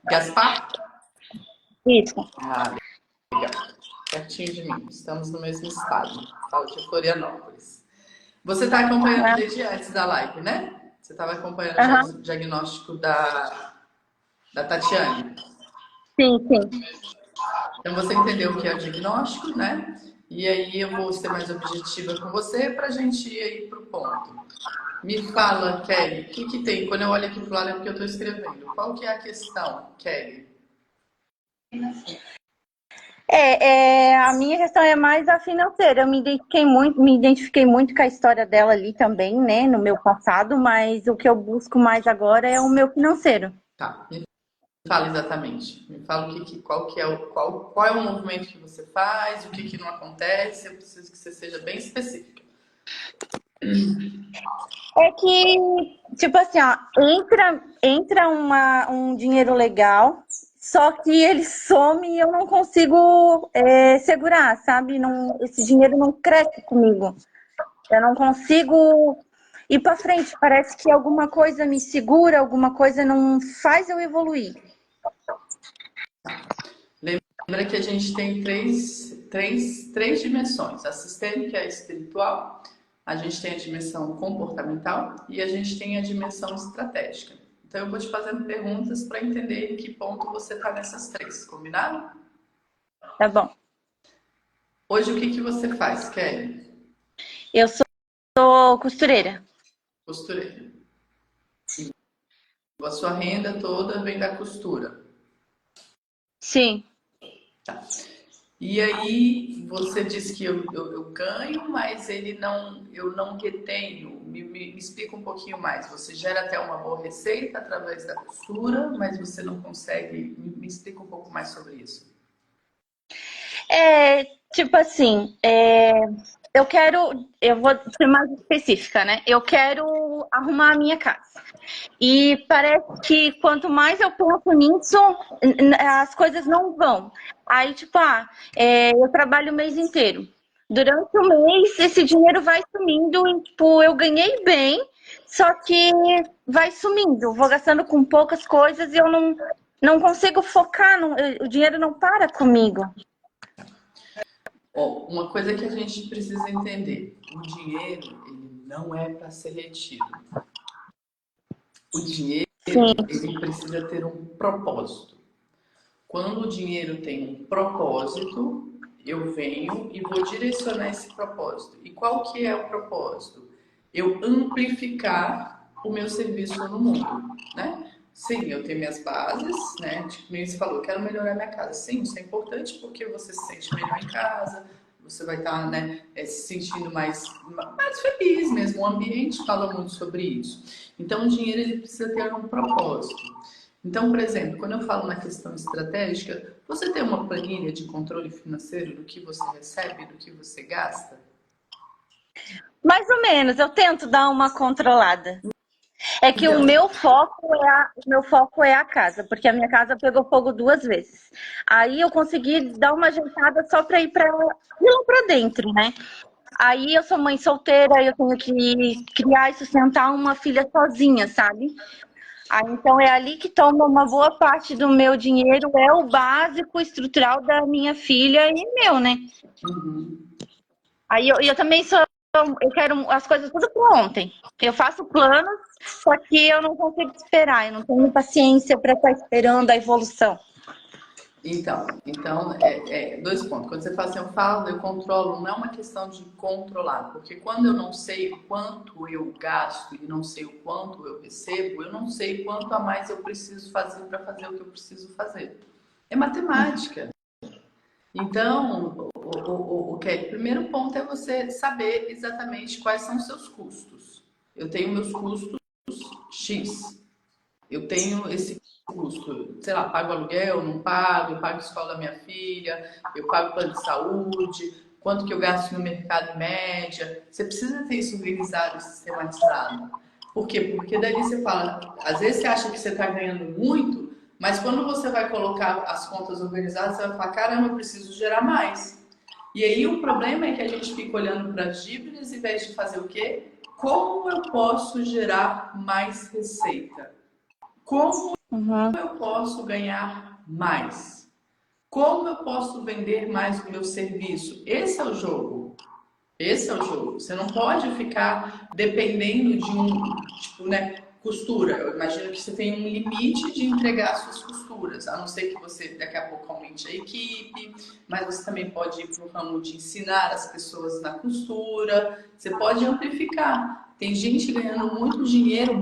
Gaspar? Isso. Ah, legal. Pertinho de mim. Estamos no mesmo estado. Falo de Florianópolis. Você está acompanhando desde antes da live, né? Você estava acompanhando o diagnóstico da Tatiane? Sim, sim. Então você entendeu o que é o diagnóstico, né? E aí eu vou ser mais objetiva com você para a gente ir aí para o ponto. Me fala, Kelly, o que tem? Quando eu olho aqui para o lado é porque eu estou escrevendo. Qual que é a questão, Kelly? A minha questão é mais a financeira. Eu me identifiquei muito com a história dela ali também, né, no meu passado, mas o que eu busco mais agora é o meu financeiro. Tá, me fala exatamente. Me fala qual é o movimento que você faz, o que não acontece. Eu preciso que você seja bem específica. É que, tipo assim, ó, entra um dinheiro legal, só que ele some e eu não consigo segurar, sabe? Esse dinheiro não cresce comigo. Eu não consigo ir para frente. Parece que alguma coisa me segura, alguma coisa não faz eu evoluir. Lembra que a gente tem três dimensões: a sistêmica, a espiritual, a gente tem a dimensão comportamental e a gente tem a dimensão estratégica. Então eu vou te fazendo perguntas para entender em que ponto você está nessas 3, combinado? Tá bom. Hoje o que você faz, Kelly? Eu sou costureira. Costureira. A sua renda toda vem da costura. Sim. Tá. E aí você disse que eu ganho, mas eu não retenho. Me explica um pouquinho mais. Você gera até uma boa receita através da costura, mas você não consegue. Me explica um pouco mais sobre isso. Tipo assim, eu vou ser mais específica, né? Eu quero arrumar a minha casa. E parece que quanto mais eu penso nisso, as coisas não vão. Aí, tipo, eu trabalho o mês inteiro. Durante o mês, esse dinheiro vai sumindo e, tipo, eu ganhei bem, só que vai sumindo. Vou gastando com poucas coisas e eu não consigo focar, o dinheiro não para comigo. Ó, uma coisa que a gente precisa entender: o dinheiro ele não é para ser retido. O dinheiro Sim, ele precisa ter um propósito. Quando o dinheiro tem um propósito, eu venho e vou direcionar esse propósito. E qual que é o propósito? Eu amplificar o meu serviço no mundo, né? Sim, eu tenho minhas bases, né? Tipo, nem você falou, quero melhorar minha casa. Sim, isso é importante porque você se sente melhor em casa, você vai estar, né, se sentindo mais feliz mesmo. O ambiente fala muito sobre isso. Então, o dinheiro ele precisa ter um propósito. Então, por exemplo, quando eu falo na questão estratégica, você tem uma planilha de controle financeiro do que você recebe, do que você gasta? mais ou menos. Eu tento dar uma controlada. É que Então, o meu foco é a casa, porque a minha casa pegou fogo 2 vezes. Aí eu consegui dar uma ajeitada só para ir lá para dentro, né? Aí eu sou mãe solteira, eu tenho que criar e sustentar uma filha sozinha, sabe? Aí então é ali que toma uma boa parte do meu dinheiro, é o básico estrutural da minha filha e meu, né? uhum. Aí eu também eu quero as coisas tudo para ontem. Eu faço planos, só que eu não consigo esperar, eu não tenho paciência para estar esperando a evolução. Então, dois pontos. Quando você fala assim, eu falo, eu controlo, não é uma questão de controlar, porque quando eu não sei o quanto eu gasto e não sei o quanto eu recebo, eu não sei quanto a mais eu preciso fazer para fazer o que eu preciso fazer. É matemática. Então, o Kelly, o primeiro ponto é você saber exatamente quais são os seus custos. Eu tenho meus custos X. Eu tenho esse custo, sei lá, pago aluguel, não pago, eu pago a escola da minha filha, eu pago plano de saúde, quanto que eu gasto no mercado em média. Você precisa ter isso organizado e sistematizado. Por quê? Porque daí você fala, às vezes você acha que você está ganhando muito, mas quando você vai colocar as contas organizadas, você vai falar, caramba, eu preciso gerar mais. E aí o problema é que a gente fica olhando para as dívidas em vez de fazer o quê? Como eu posso gerar mais receita? Como Uhum, eu posso ganhar mais? Como eu posso vender mais o meu serviço? Esse é o jogo. Esse é o jogo. Você não pode ficar dependendo de tipo, né, costura. Eu imagino que você tem um limite de entregar suas costuras, a não ser que você daqui a pouco aumente a equipe, mas você também pode ir para o ramo de ensinar as pessoas na costura. Você pode amplificar. Tem gente ganhando muito dinheiro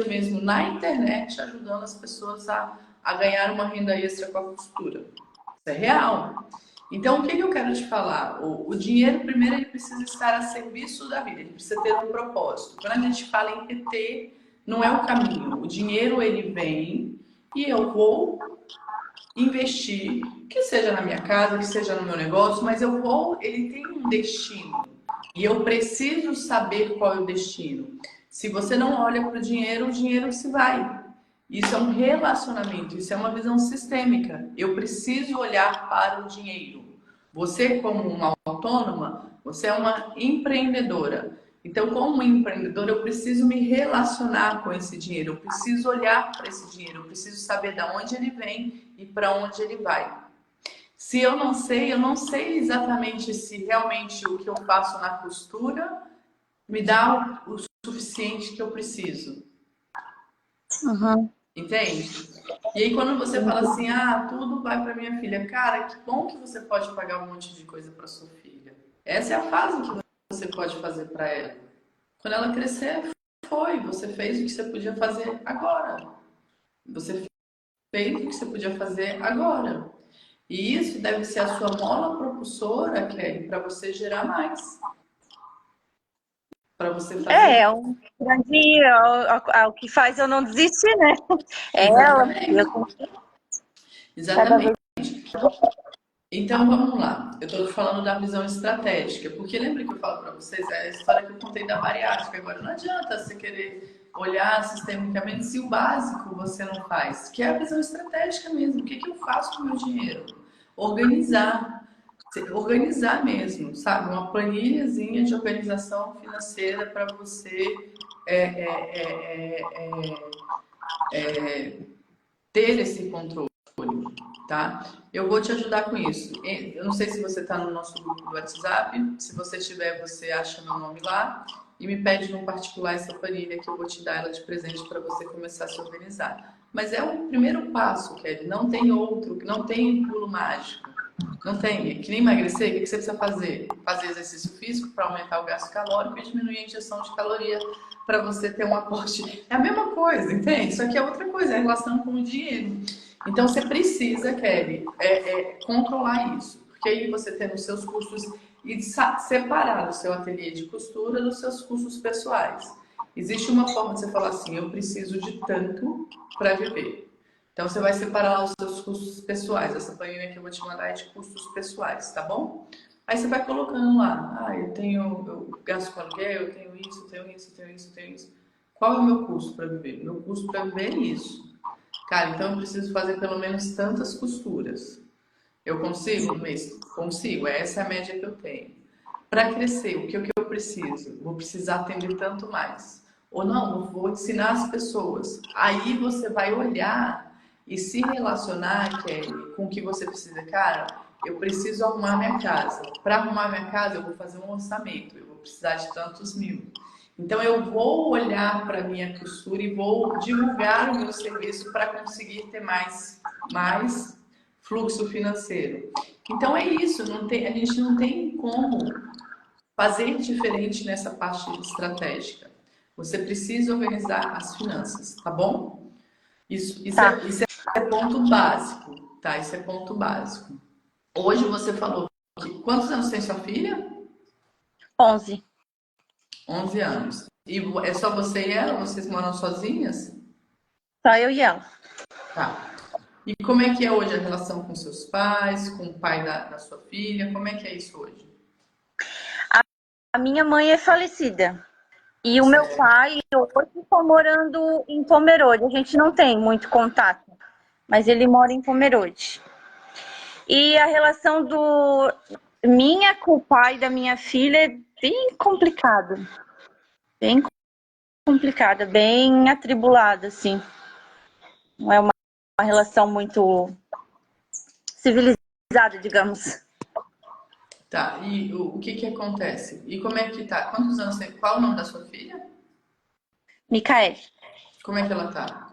mesmo na internet, ajudando as pessoas a ganhar uma renda extra com a costura. Isso é real. Então, o que eu quero te falar? O dinheiro, primeiro, ele precisa estar a serviço da vida, ele precisa ter um propósito. Quando a gente fala em PT, não é o caminho. O dinheiro, ele vem e eu vou investir, que seja na minha casa, que seja no meu negócio, mas ele tem um destino. E eu preciso saber qual é o destino. Se você não olha para o dinheiro se vai. Isso é um relacionamento, isso é uma visão sistêmica. Eu preciso olhar para o dinheiro. Você, como uma autônoma, você é uma empreendedora. Então, como empreendedora, eu preciso me relacionar com esse dinheiro, eu preciso olhar para esse dinheiro, eu preciso saber de onde ele vem e para onde ele vai. Se eu não sei exatamente se realmente o que eu faço na costura me dá o suficiente que eu preciso. uhum. Entende? E aí quando você fala assim, tudo vai para minha filha, cara, que bom que você pode pagar um monte de coisa para sua filha. Essa é a fase que você pode fazer para ela. Quando ela crescer, você fez o que você podia fazer agora. Você fez o que você podia fazer agora. E isso deve ser a sua mola propulsora, Kelly, para você gerar mais, para você fazer. É um grande. É o que faz eu não desistir, né? É ela. E eu Exatamente, tenho cada exatamente. vez. Então vamos lá, eu estou falando da visão estratégica, porque lembra que eu falo para vocês, é a história que eu contei da bariátrica. Agora não adianta você querer olhar sistemicamente se o básico você não faz, que é a visão estratégica mesmo. O que, que eu faço com o meu dinheiro? Organizar, organizar mesmo, sabe? Uma planilhazinha de organização financeira para você é, é, é, ter esse controle, tá? Eu vou te ajudar com isso. Eu não sei se você está no nosso grupo do WhatsApp. Se você tiver, você acha meu nome lá e me pede no particular essa planilha que eu vou te dar ela de presente para você começar a se organizar. Mas é o primeiro passo, Kelly. Não tem outro, não tem pulo mágico. Não tem. É que nem emagrecer, o que você precisa fazer? Fazer exercício físico para aumentar o gasto calórico e diminuir a ingestão de caloria para você ter um aporte. É a mesma coisa, entende? Só que é outra coisa, é a relação com o dinheiro. Então você precisa, Kelly, controlar isso. Porque aí você tem os seus custos e separar o seu ateliê de costura dos seus custos pessoais. Existe uma forma de você falar assim, eu preciso de tanto para viver. Então você vai separar lá os seus custos pessoais. Essa planilha que eu vou te mandar é de custos pessoais, tá bom? Aí você vai colocando lá, eu gasto com aluguel, eu tenho isso, eu tenho isso, eu tenho isso, eu tenho isso. Qual é o meu custo para viver? Meu custo para viver é isso. Cara, então eu preciso fazer pelo menos tantas costuras. Eu consigo no mês? Consigo, essa é a média que eu tenho. Para crescer, o que eu preciso? Vou precisar atender tanto mais. Ou não, eu vou ensinar as pessoas. Aí você vai olhar e se relacionar, Kelly, com o que você precisa. Cara, eu preciso arrumar minha casa. Para arrumar minha casa, eu vou fazer um orçamento. Eu vou precisar de tantos mil. Então eu vou olhar para minha costura e vou divulgar o meu serviço para conseguir ter mais fluxo financeiro. Então é isso, não tem, a gente não tem como fazer diferente nessa parte estratégica. Você precisa organizar as finanças, tá bom? Tá. Isso é ponto básico, tá? Isso é ponto básico. Hoje você falou que quantos anos tem sua filha? 11. 11 anos. E é só você e ela? Vocês moram sozinhas? Só eu e ela. Tá. E como é que é hoje a relação com seus pais, com o pai da sua filha? Como é que é isso hoje? A minha mãe é falecida. E o meu Certo. pai hoje está morando em Pomerode. A gente não tem muito contato, mas ele mora em Pomerode. E a relação do minha com o pai da minha filha é bem complicada. Bem complicada, bem atribulada, assim. Não é uma relação muito civilizada, digamos. Tá, e o que que acontece? E como é que tá? Quantos anos tem? Qual o nome da sua filha? Micaele. Como é que ela tá?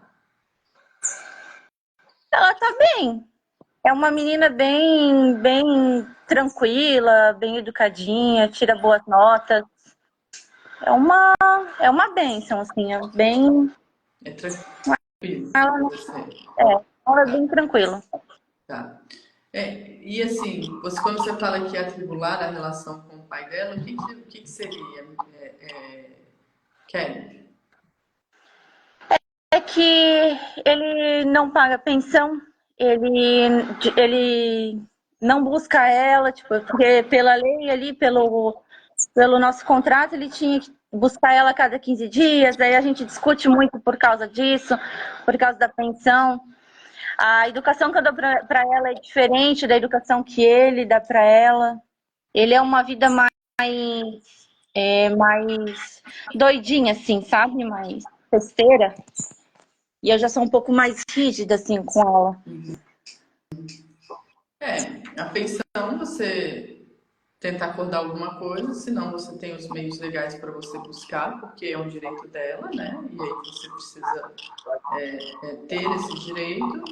Ela tá bem. É uma menina bem tranquila, bem educadinha, tira boas notas. É uma, é uma bênção, assim, é bem. É tranquilo Ela, pra você? ela é Tá, bem tranquila. tá. E assim, quando você fala que é atribulada a relação com o pai dela, o que que seria, Kelly? É que ele não paga pensão, ele não busca ela, tipo, porque pela lei ali, pelo nosso contrato, ele tinha que buscar ela a cada 15 dias, aí a gente discute muito por causa disso, por causa da pensão. A educação que eu dou para ela é diferente da educação que ele dá para ela. Ele é uma vida mais doidinha, assim, sabe? Mais festeira. E eu já sou um pouco mais rígida, assim, com ela. A pensão você tentar acordar alguma coisa, senão você tem os meios legais para você buscar, porque é um direito dela, né? E aí você precisa ter esse direito.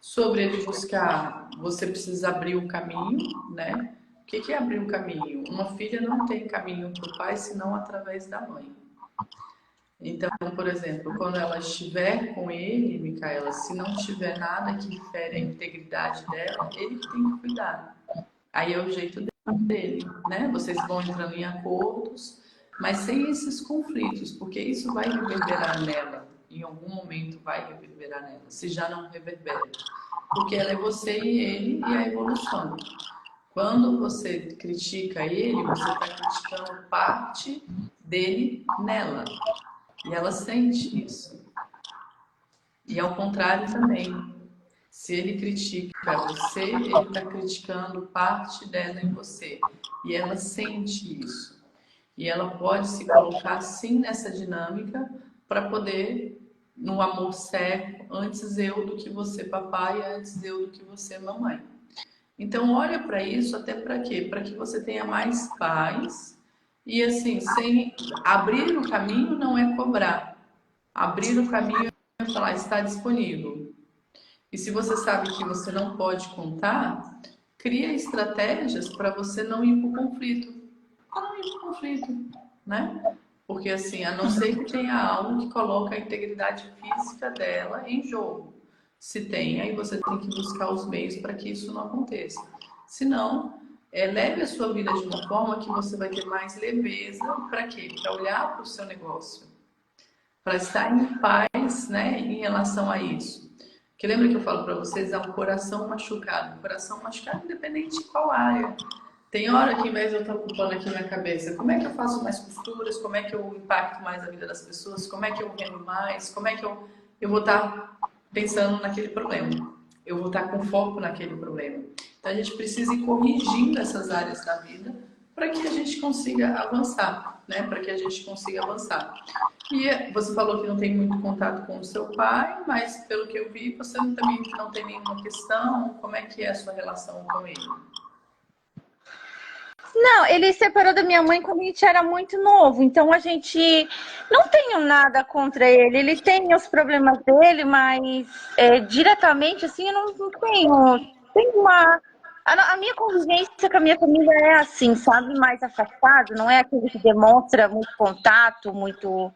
Sobre ele buscar, você precisa abrir o caminho, né? O que que é abrir o caminho? Uma filha não tem caminho para o pai senão através da mãe. Então, por exemplo, quando ela estiver com ele, Micaela, se não tiver nada que fere a integridade dela, ele que tem que cuidar. Aí é o jeito dele, né? Vocês vão entrando em acordos, mas sem esses conflitos, porque isso vai reverberar nela. Em algum momento vai reverberar nela, se já não reverbera. Porque ela é você e ele e a evolução. Quando você critica ele, você está criticando parte dele nela. E ela sente isso. E ao contrário também. Se ele critica você, ele está criticando parte dela em você. E ela sente isso. E ela pode se colocar sim nessa dinâmica para poder, no amor cego, antes eu do que você, papai, antes eu do que você, mamãe. Então, olha para isso até para quê? Para que você tenha mais paz e, assim, sem abrir o caminho não é cobrar. Abrir o caminho é falar, está disponível. E se você sabe que você não pode contar, cria estratégias para você não ir para o conflito. Para não ir para o conflito, né? Porque, assim, a não ser que tenha algo que coloca a integridade física dela em jogo. Se tem, aí você tem que buscar os meios para que isso não aconteça. Se não, leve a sua vida de uma forma que você vai ter mais leveza. Para quê? Para olhar para o seu negócio. Para estar em paz, né, em relação a isso. Que lembra que eu falo para vocês, é um coração machucado. Coração machucado independente de qual área. Tem hora que, em vez de eu estar ocupando aqui minha cabeça, como é que eu faço mais costuras? Como é que eu impacto mais a vida das pessoas? Como é que eu vendo mais? Como é que eu vou estar pensando naquele problema? Eu vou estar com foco naquele problema. Então, a gente precisa ir corrigindo essas áreas da vida para que a gente consiga avançar, né? Para que a gente consiga avançar. E você falou que não tem muito contato com o seu pai, mas pelo que eu vi, você também não tem nenhuma questão. Como é que é a sua relação com ele? Não, ele separou da minha mãe quando a gente era muito novo, então a gente não tenho nada contra ele. Ele tem os problemas dele, mas diretamente assim eu não tenho. Tem uma. A minha convivência com a minha família é assim, sabe? Mais afastado, não é aquele que demonstra muito contato, muito.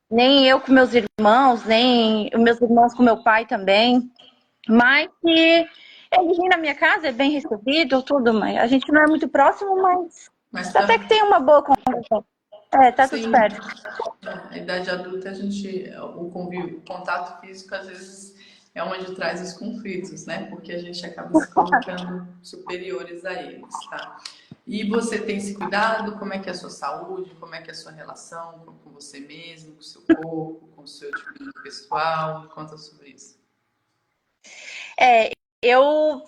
Nem eu com meus irmãos, nem os meus irmãos com meu pai também. Mas que ele vem na minha casa, é bem recebido, tudo, mas a gente não é muito próximo, mas Mas até que tem uma boa conversa. Tá tudo sim, certo. na idade adulta, o convívio, o contato físico, às vezes, é onde traz os conflitos, né? Porque a gente acaba se colocando superiores a eles, tá? E você tem se cuidado? Como é que é a sua saúde? Como é que é a sua relação com você mesmo, com o seu corpo, com o seu tipo pessoal? Me conta sobre isso. Eu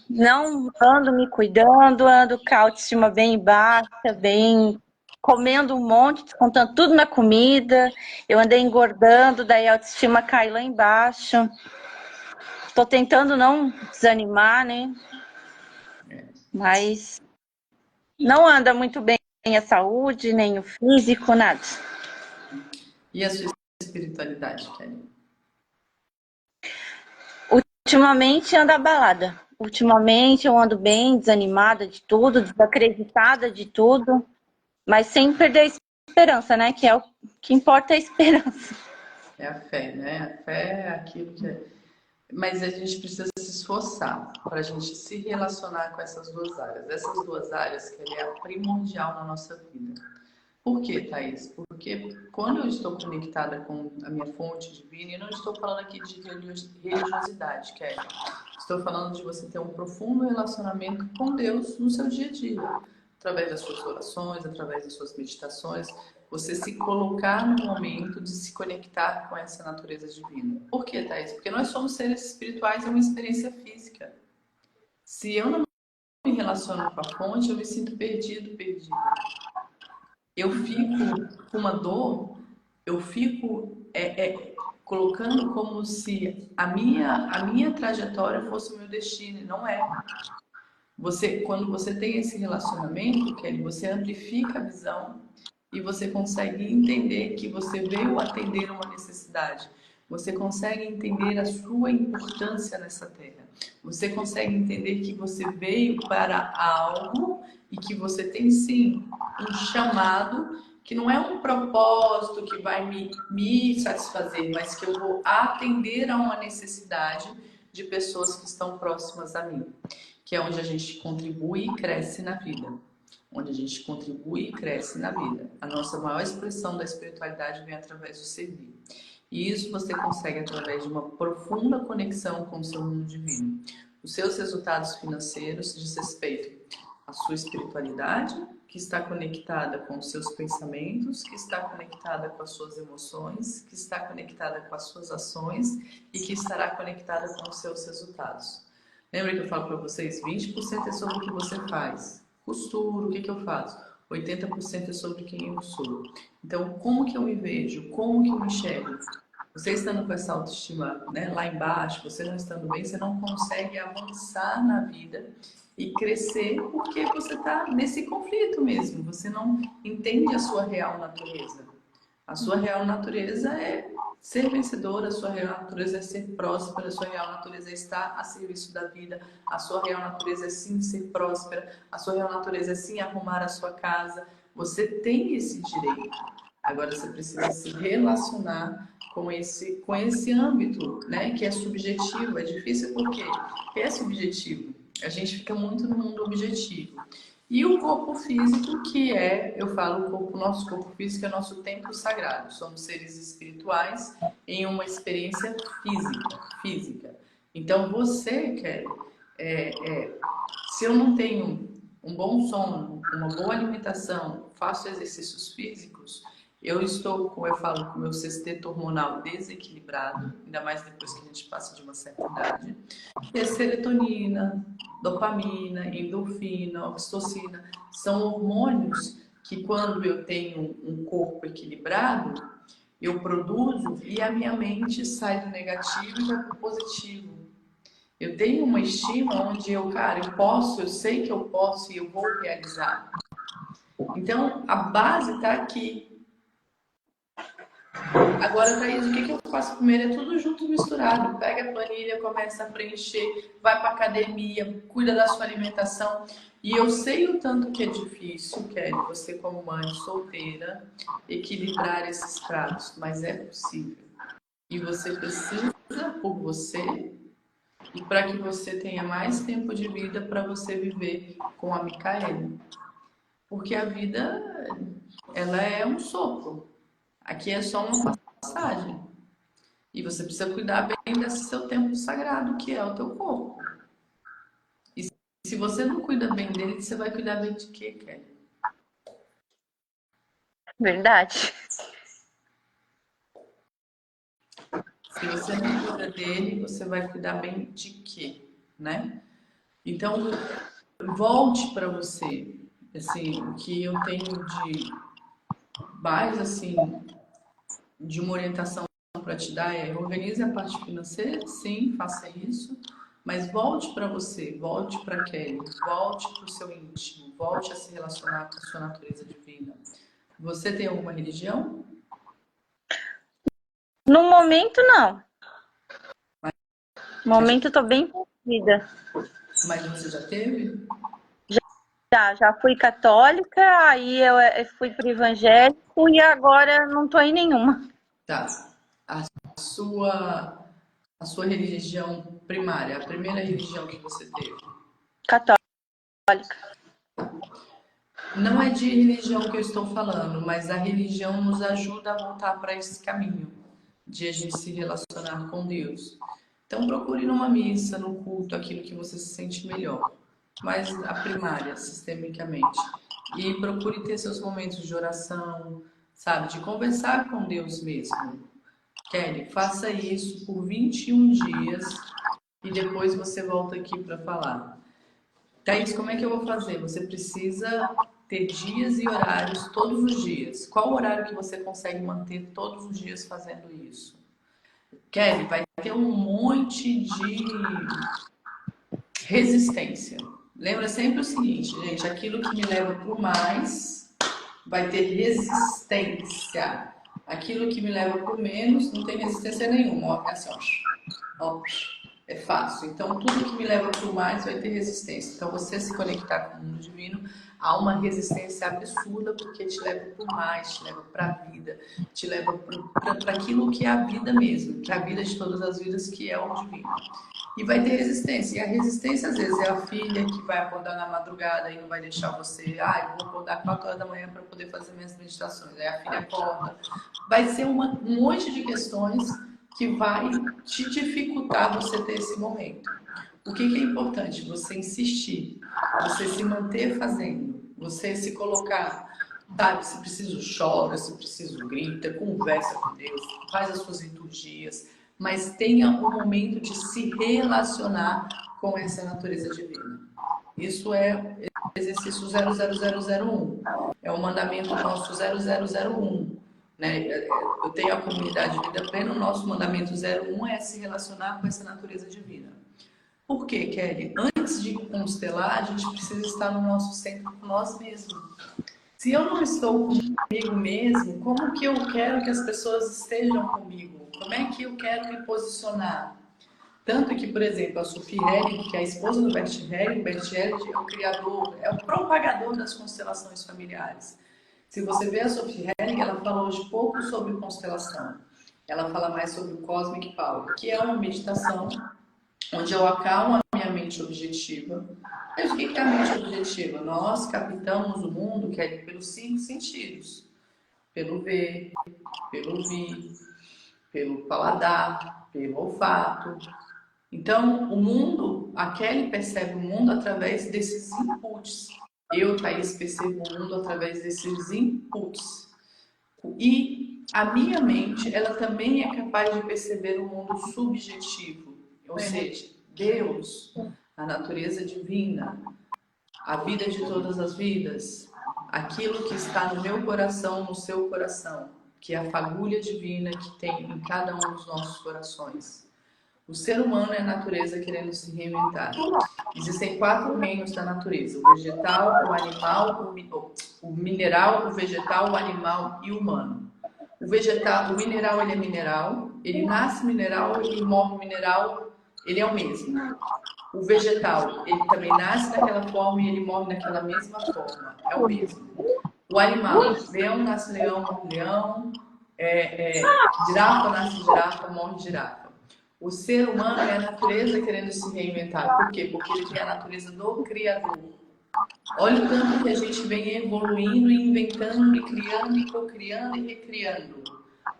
não ando me cuidando, ando com a autoestima bem baixa, bem comendo um monte, descontando tudo na comida. Eu andei engordando, daí a autoestima cai lá embaixo. Tô tentando não desanimar, né? Mas não anda muito bem a saúde, nem o físico, nada. E a sua espiritualidade, Kelly? Ultimamente anda abalada. Ultimamente eu ando bem desanimada de tudo, desacreditada de tudo, mas sem perder a esperança, né? Que é o que importa é a esperança. É a fé, né? A fé é aquilo que é. Mas a gente precisa se esforçar para a gente se relacionar com essas duas áreas. Essas duas áreas que é a primordial na nossa vida. Por quê, Thaís? Porque quando eu estou conectada com a minha fonte divina, e não estou falando aqui de religiosidade, Kelly. Estou falando de você ter um profundo relacionamento com Deus no seu dia a dia. Através das suas orações, através das suas meditações, você se colocar no momento de se conectar com essa natureza divina. Por quê, Thaís? Porque nós somos seres espirituais, é uma experiência física. Se eu não me relaciono com a fonte, eu me sinto perdido, perdida. Eu fico com uma dor, eu fico colocando como se a minha trajetória fosse o meu destino, e não é. Quando você tem esse relacionamento, Kelly, você amplifica a visão e você consegue entender que você veio atender uma necessidade. Você consegue entender a sua importância nessa terra. Você consegue entender que você veio para algo e que você tem sim um chamado que não é um propósito que vai me satisfazer, mas que eu vou atender a uma necessidade de pessoas que estão próximas a mim, que é onde a gente contribui e cresce na vida. Onde a gente contribui e cresce na vida. A nossa maior expressão da espiritualidade vem através do servir. E isso você consegue através de uma profunda conexão com o seu mundo divino. Os seus resultados financeiros diz respeito à sua espiritualidade, que está conectada com os seus pensamentos, que está conectada com as suas emoções, que está conectada com as suas ações e que estará conectada com os seus resultados. Lembra que eu falo para vocês? 20% é sobre o que você faz. Costuro, o que eu faço? 80% é sobre quem eu sou. Então, como que eu me vejo? Como que eu me enxergo? Você estando com essa autoestima, né, lá embaixo, você não estando bem, você não consegue avançar na vida e crescer porque você está nesse conflito mesmo. Você não entende a sua real natureza. A sua real natureza é ser vencedora, a sua real natureza é ser próspera, a sua real natureza é estar a serviço da vida, a sua real natureza é sim ser próspera, a sua real natureza é sim arrumar a sua casa. Você tem esse direito. Agora você precisa se relacionar com esse âmbito, né, que é subjetivo. É difícil porque é subjetivo. A gente fica muito no mundo objetivo. E o corpo físico, que é, eu falo, nosso corpo físico é nosso templo sagrado. Somos seres espirituais em uma experiência física. Então você, Kelly, se eu não tenho um bom sono, uma boa alimentação, faço exercícios físicos, eu falo, com o meu sexteto hormonal desequilibrado, ainda mais depois que a gente passa de uma certa idade. E a serotonina, dopamina, endorfina, oxitocina, são hormônios que quando eu tenho um corpo equilibrado, eu produzo e a minha mente sai do negativo e vai para o positivo. Eu tenho uma estima onde eu sei que eu posso e eu vou realizar. Então, a base está aqui. Agora, Thaís, o que eu faço primeiro? É tudo junto, misturado. Pega a planilha, começa a preencher, vai para academia, cuida da sua alimentação. E eu sei o tanto que é difícil, Kelly, você como mãe solteira, equilibrar esses pratos, mas é possível. E você precisa por você e para que você tenha mais tempo de vida para você viver com a Micaela. Porque a vida, ela é um sopro. Aqui é só uma passagem. E você precisa cuidar bem desse seu tempo sagrado, que é o teu corpo. E se você não cuida bem dele, você vai cuidar bem de quê, Kelly? Verdade. Se você não cuida dele, você vai cuidar bem de quê, né? Então, volte para você. Assim, o que eu tenho de mais, assim, de uma orientação para te dar é: organize a parte financeira, sim, faça isso, mas volte para você, volte para Kelly, volte para o seu íntimo, volte a se relacionar com a sua natureza divina. Você tem alguma religião? No momento, não. No momento, eu tô bem perdida. Mas você já teve? Já fui católica, aí eu fui pro evangélico e agora não tô em nenhuma. Tá. A sua religião primária, a primeira religião que você teve? Católica. Não é de religião que eu estou falando, mas a religião nos ajuda a voltar para esse caminho de a gente se relacionar com Deus. Então procure numa missa, num culto, aquilo que você se sente melhor. Mas a primária, sistemicamente. E procure ter seus momentos de oração, sabe? De conversar com Deus mesmo. Kelly, faça isso por 21 dias e depois você volta aqui para falar. Thaís, como é que eu vou fazer? Você precisa ter dias e horários todos os dias. Qual o horário que você consegue manter todos os dias fazendo isso? Kelly, vai ter um monte de resistência. Lembra sempre o seguinte, gente, aquilo que me leva para o mais vai ter resistência. Aquilo que me leva para o menos não tem resistência nenhuma. É assim, ó, é fácil. Então, tudo que me leva para o mais vai ter resistência. Então, você se conectar com o mundo divino, há uma resistência absurda porque te leva para o mais, te leva para a vida, te leva para aquilo que é a vida mesmo, que é a vida de todas as vidas, que é o divino. E vai ter resistência. E a resistência, às vezes, é a filha que vai acordar na madrugada e não vai deixar você. Eu vou acordar 4 horas da manhã para poder fazer minhas meditações. Aí a filha acorda. Vai ser um monte de questões que vai te dificultar você ter esse momento. O que é importante? Você insistir, você se manter fazendo, você se colocar, sabe? Se preciso, chora, se preciso, grita, conversa com Deus, faz as suas liturgias, mas tenha um momento de se relacionar com essa natureza divina. Isso é exercício 00001, é o mandamento nosso 0001. Né? Eu tenho a comunidade Vida Plena, o nosso mandamento 01 é se relacionar com essa natureza divina. Por quê, Kelly? Antes de constelar, a gente precisa estar no nosso centro com nós mesmos. Se eu não estou comigo mesmo, como que eu quero que as pessoas estejam comigo? Como é que eu quero me posicionar? Tanto que, por exemplo, a Sophie Hering, que é a esposa do Bert Helling, Bert Helling é o criador, é o propagador das constelações familiares. Se você vê a Sophie Hering, ela fala hoje pouco sobre constelação. Ela fala mais sobre o Cosmic Power, que é uma meditação onde eu acalmo a minha mente objetiva. Mas o que é a mente objetiva? Nós captamos o mundo, que é pelos 5 sentidos. Pelo ver, pelo ouvir, pelo paladar, pelo olfato. Então, o mundo, a Kelly percebe o mundo através desses inputs. Eu, Thaís, percebo o mundo através desses inputs. E a minha mente, ela também é capaz de perceber o mundo subjetivo. Ou seja, Deus, a natureza divina, a vida de todas as vidas, aquilo que está no meu coração, no seu coração, que é a fagulha divina que tem em cada um dos nossos corações. O ser humano é a natureza querendo se reinventar. Existem 4 reinos da natureza: o vegetal, o animal, o mineral, o vegetal, o animal e o humano. O vegetal, o mineral, ele é mineral, ele nasce mineral, ele morre mineral, ele é o mesmo. O vegetal, ele também nasce daquela forma e ele morre daquela mesma forma, é o mesmo. O animal, leão nasce leão, morre leão, girafa nasce girafa, morre girafa. O ser humano é a natureza querendo se reinventar. Por quê? Porque ele tem a natureza do Criador. Olha o tanto que a gente vem evoluindo e inventando e criando e cocriando e recriando.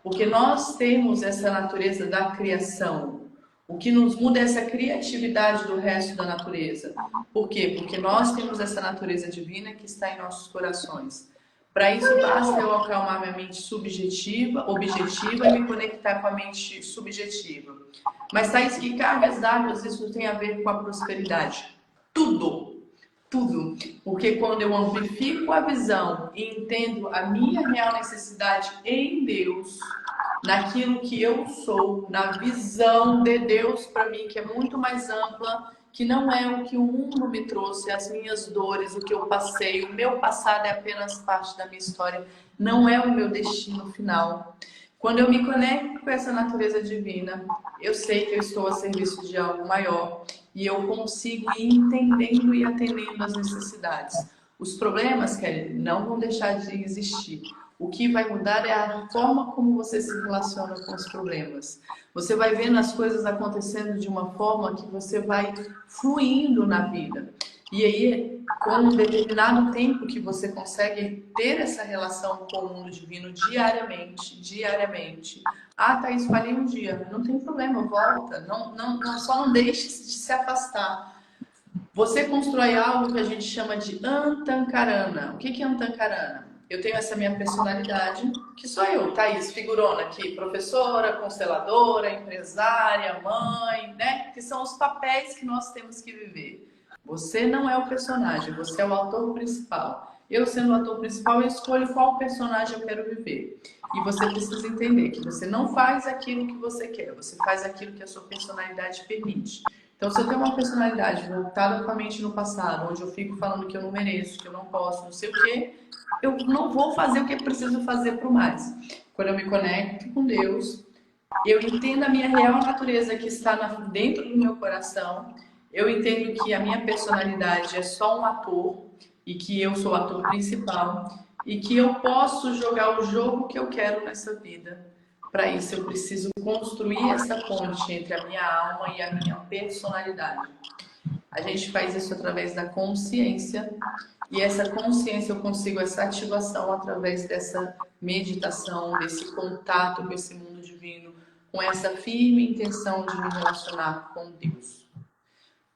Porque nós temos essa natureza da criação. O que nos muda é essa criatividade do resto da natureza. Por quê? Porque nós temos essa natureza divina que está em nossos corações. Para isso, basta eu acalmar minha mente subjetiva, objetiva e me conectar com a mente subjetiva. Mas, Thaís, que cargas d'água isso tem a ver com a prosperidade? Tudo. Tudo. Porque quando eu amplifico a visão e entendo a minha real necessidade em Deus, naquilo que eu sou, na visão de Deus para mim, que é muito mais ampla, que não é o que o mundo me trouxe, as minhas dores, o que eu passei, o meu passado é apenas parte da minha história, não é o meu destino final. Quando eu me conecto com essa natureza divina, eu sei que eu estou a serviço de algo maior e eu consigo ir entendendo e atendendo as necessidades. Os problemas, Kelly, não vão deixar de existir. O que vai mudar é a forma como você se relaciona com os problemas. Você vai vendo as coisas acontecendo de uma forma que você vai fluindo na vida. E aí, com um determinado tempo que você consegue ter essa relação com o mundo divino diariamente. Ah, Thaís, falei um dia. Não tem problema, volta. Só não deixe de se afastar. Você constrói algo que a gente chama de Antankarana. O que é Antankarana? Eu tenho essa minha personalidade, que sou eu, Thaís, figurona aqui, professora, consteladora, empresária, mãe, né? Que são os papéis que nós temos que viver. Você não é o personagem, você é o ator principal. Eu, sendo o ator principal, eu escolho qual personagem eu quero viver. E você precisa entender que você não faz aquilo que você quer, você faz aquilo que a sua personalidade permite. Então, se eu tenho uma personalidade voltada com a mente no passado, onde eu fico falando que eu não mereço, que eu não posso, não sei o quê, eu não vou fazer o que eu preciso fazer para o mais. Quando eu me conecto com Deus, eu entendo a minha real natureza que está dentro do meu coração, eu entendo que a minha personalidade é só um ator, e que eu sou o ator principal e que eu posso jogar o jogo que eu quero nessa vida. Para isso, eu preciso construir essa ponte entre a minha alma e a minha personalidade. A gente faz isso através da consciência, e essa consciência eu consigo essa ativação através dessa meditação, desse contato com esse mundo divino, com essa firme intenção de me relacionar com Deus.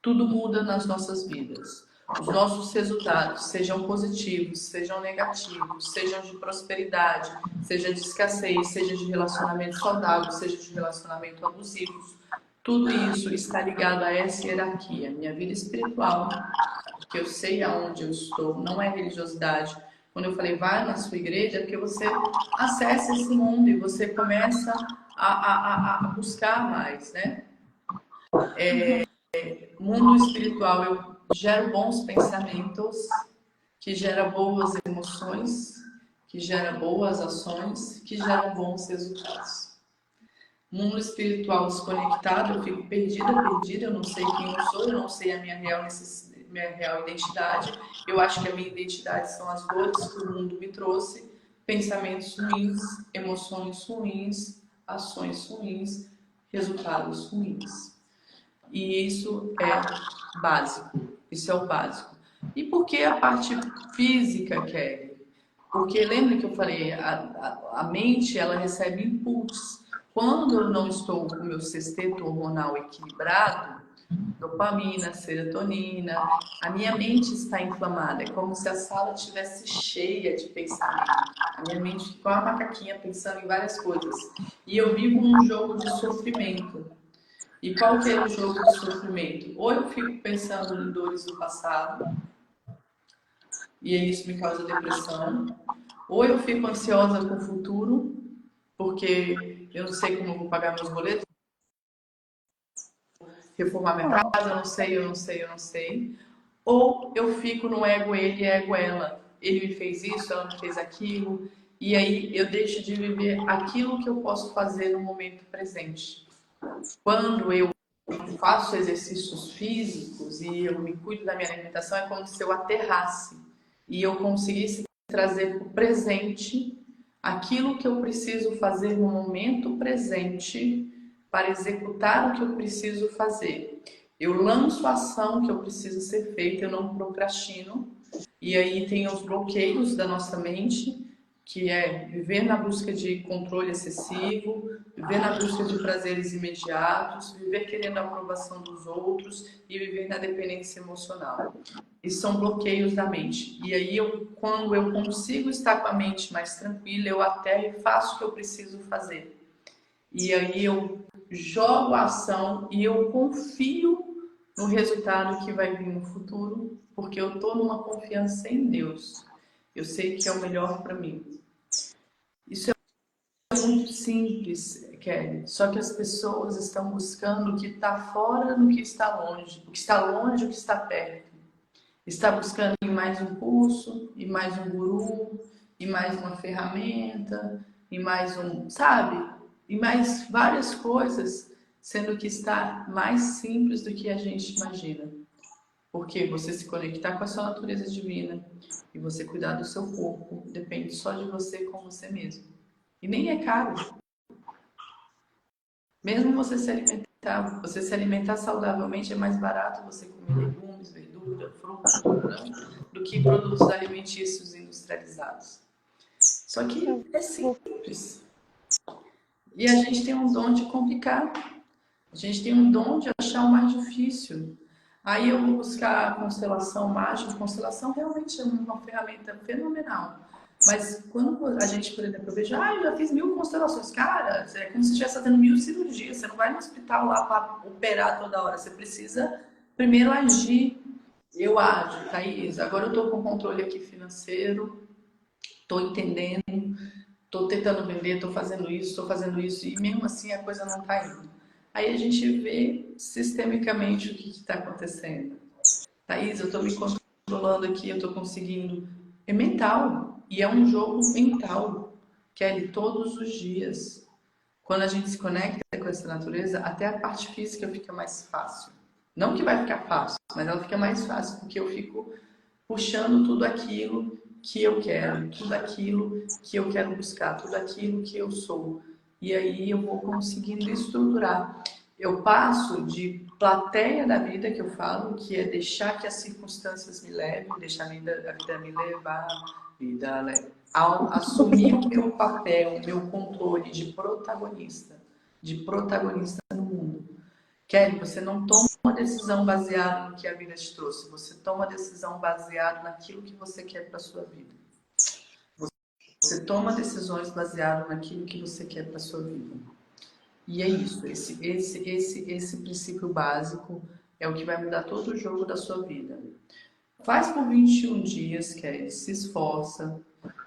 Tudo muda nas nossas vidas. Os nossos resultados, sejam positivos, sejam negativos, sejam de prosperidade, seja de escassez, seja de relacionamento saudável, seja de relacionamento abusivos, tudo isso está ligado a essa hierarquia. Minha vida espiritual, porque eu sei aonde eu estou, não é religiosidade. Quando eu falei, vai na sua igreja, é porque você acessa esse mundo e você começa a buscar mais, né? Mundo espiritual, eu gero bons pensamentos, que gera boas emoções, que gera boas ações, que geram bons resultados. Mundo espiritual desconectado, eu fico perdida, eu não sei quem eu sou, eu não sei a minha real identidade. Eu acho que a minha identidade são as dores que o mundo me trouxe, pensamentos ruins, emoções ruins, ações ruins, resultados ruins. E isso é básico, isso é o básico. E por que a parte física, Kelly? Porque lembra que eu falei, a mente ela recebe impulsos. Quando eu não estou com o meu sexteto hormonal equilibrado, dopamina, serotonina, a minha mente está inflamada. É como se a sala estivesse cheia de pensamento. A minha mente fica uma macaquinha pensando em várias coisas. E eu vivo um jogo de sofrimento. E qual que é o jogo de sofrimento? Ou eu fico pensando em dores do passado, e isso me causa depressão. Ou eu fico ansiosa com o futuro, porque eu não sei como eu vou pagar meus boletos, reformar minha casa, eu não sei. Ou eu fico no ego ele e ego ela. Ele me fez isso, ela me fez aquilo. E aí eu deixo de viver aquilo que eu posso fazer no momento presente. Quando eu faço exercícios físicos e eu me cuido da minha alimentação, é como se eu aterrasse e eu conseguisse trazer para o presente aquilo que eu preciso fazer no momento presente para executar o que eu preciso fazer. Eu lanço a ação que eu preciso ser feita, eu não procrastino. E aí tem os bloqueios da nossa mente, que é viver na busca de controle excessivo, viver na busca de prazeres imediatos, viver querendo a aprovação dos outros e viver na dependência emocional. E são bloqueios da mente. E aí, quando eu consigo estar com a mente mais tranquila, eu até faço o que eu preciso fazer. E aí eu jogo a ação e eu confio no resultado que vai vir no futuro, porque eu estou numa confiança em Deus. Eu sei que é o melhor para mim. Isso é muito simples, Kelly. Só que as pessoas estão buscando o que está fora do que está longe. O que está longe, o que está perto. Está buscando em mais um curso, e mais um guru, e mais uma ferramenta, e mais sabe? E mais várias coisas, sendo que está mais simples do que a gente imagina. Porque você se conectar com a sua natureza divina e você cuidar do seu corpo depende só de você com você mesmo. E nem é caro. Mesmo você se alimentar saudavelmente, é mais barato você comer legumes, verdura, fruta, do que produtos alimentícios industrializados. Só que é simples. E a gente tem um dom de complicar. A gente tem um dom de achar o mais difícil. Aí eu vou buscar a constelação mágica. A constelação realmente é uma ferramenta fenomenal. Mas quando a gente, por exemplo, eu vejo, eu já fiz 1000 constelações. Cara, é como se estivesse fazendo 1000 cirurgias. Você não vai no hospital lá para operar toda hora. Você precisa primeiro agir. Eu ajo, Thaís. Agora eu estou com controle aqui financeiro. Estou entendendo. Estou tentando vender. Estou fazendo isso. E mesmo assim a coisa não está indo. Aí a gente vê sistemicamente o que está acontecendo. Thaís, eu estou me controlando aqui. Eu estou conseguindo. É mental. E é um jogo mental, Kelly, todos os dias. Quando a gente se conecta com essa natureza, até a parte física fica mais fácil. Não que vai ficar fácil, mas ela fica mais fácil, porque eu fico puxando tudo aquilo que eu quero, tudo aquilo que eu quero buscar, tudo aquilo que eu sou. E aí eu vou conseguindo estruturar. Eu passo de plateia da vida, que eu falo, que é deixar que as circunstâncias me levem, deixar a vida me levar, ao assumir o meu papel, o meu controle de protagonista no mundo. Kelly, você não toma uma decisão baseada no que a vida te trouxe, você toma uma decisão baseada naquilo que você quer para sua vida. Você toma decisões baseadas naquilo que você quer para sua vida. E é isso, esse princípio básico é o que vai mudar todo o jogo da sua vida. Faz por 21 dias, Kelly, se esforça.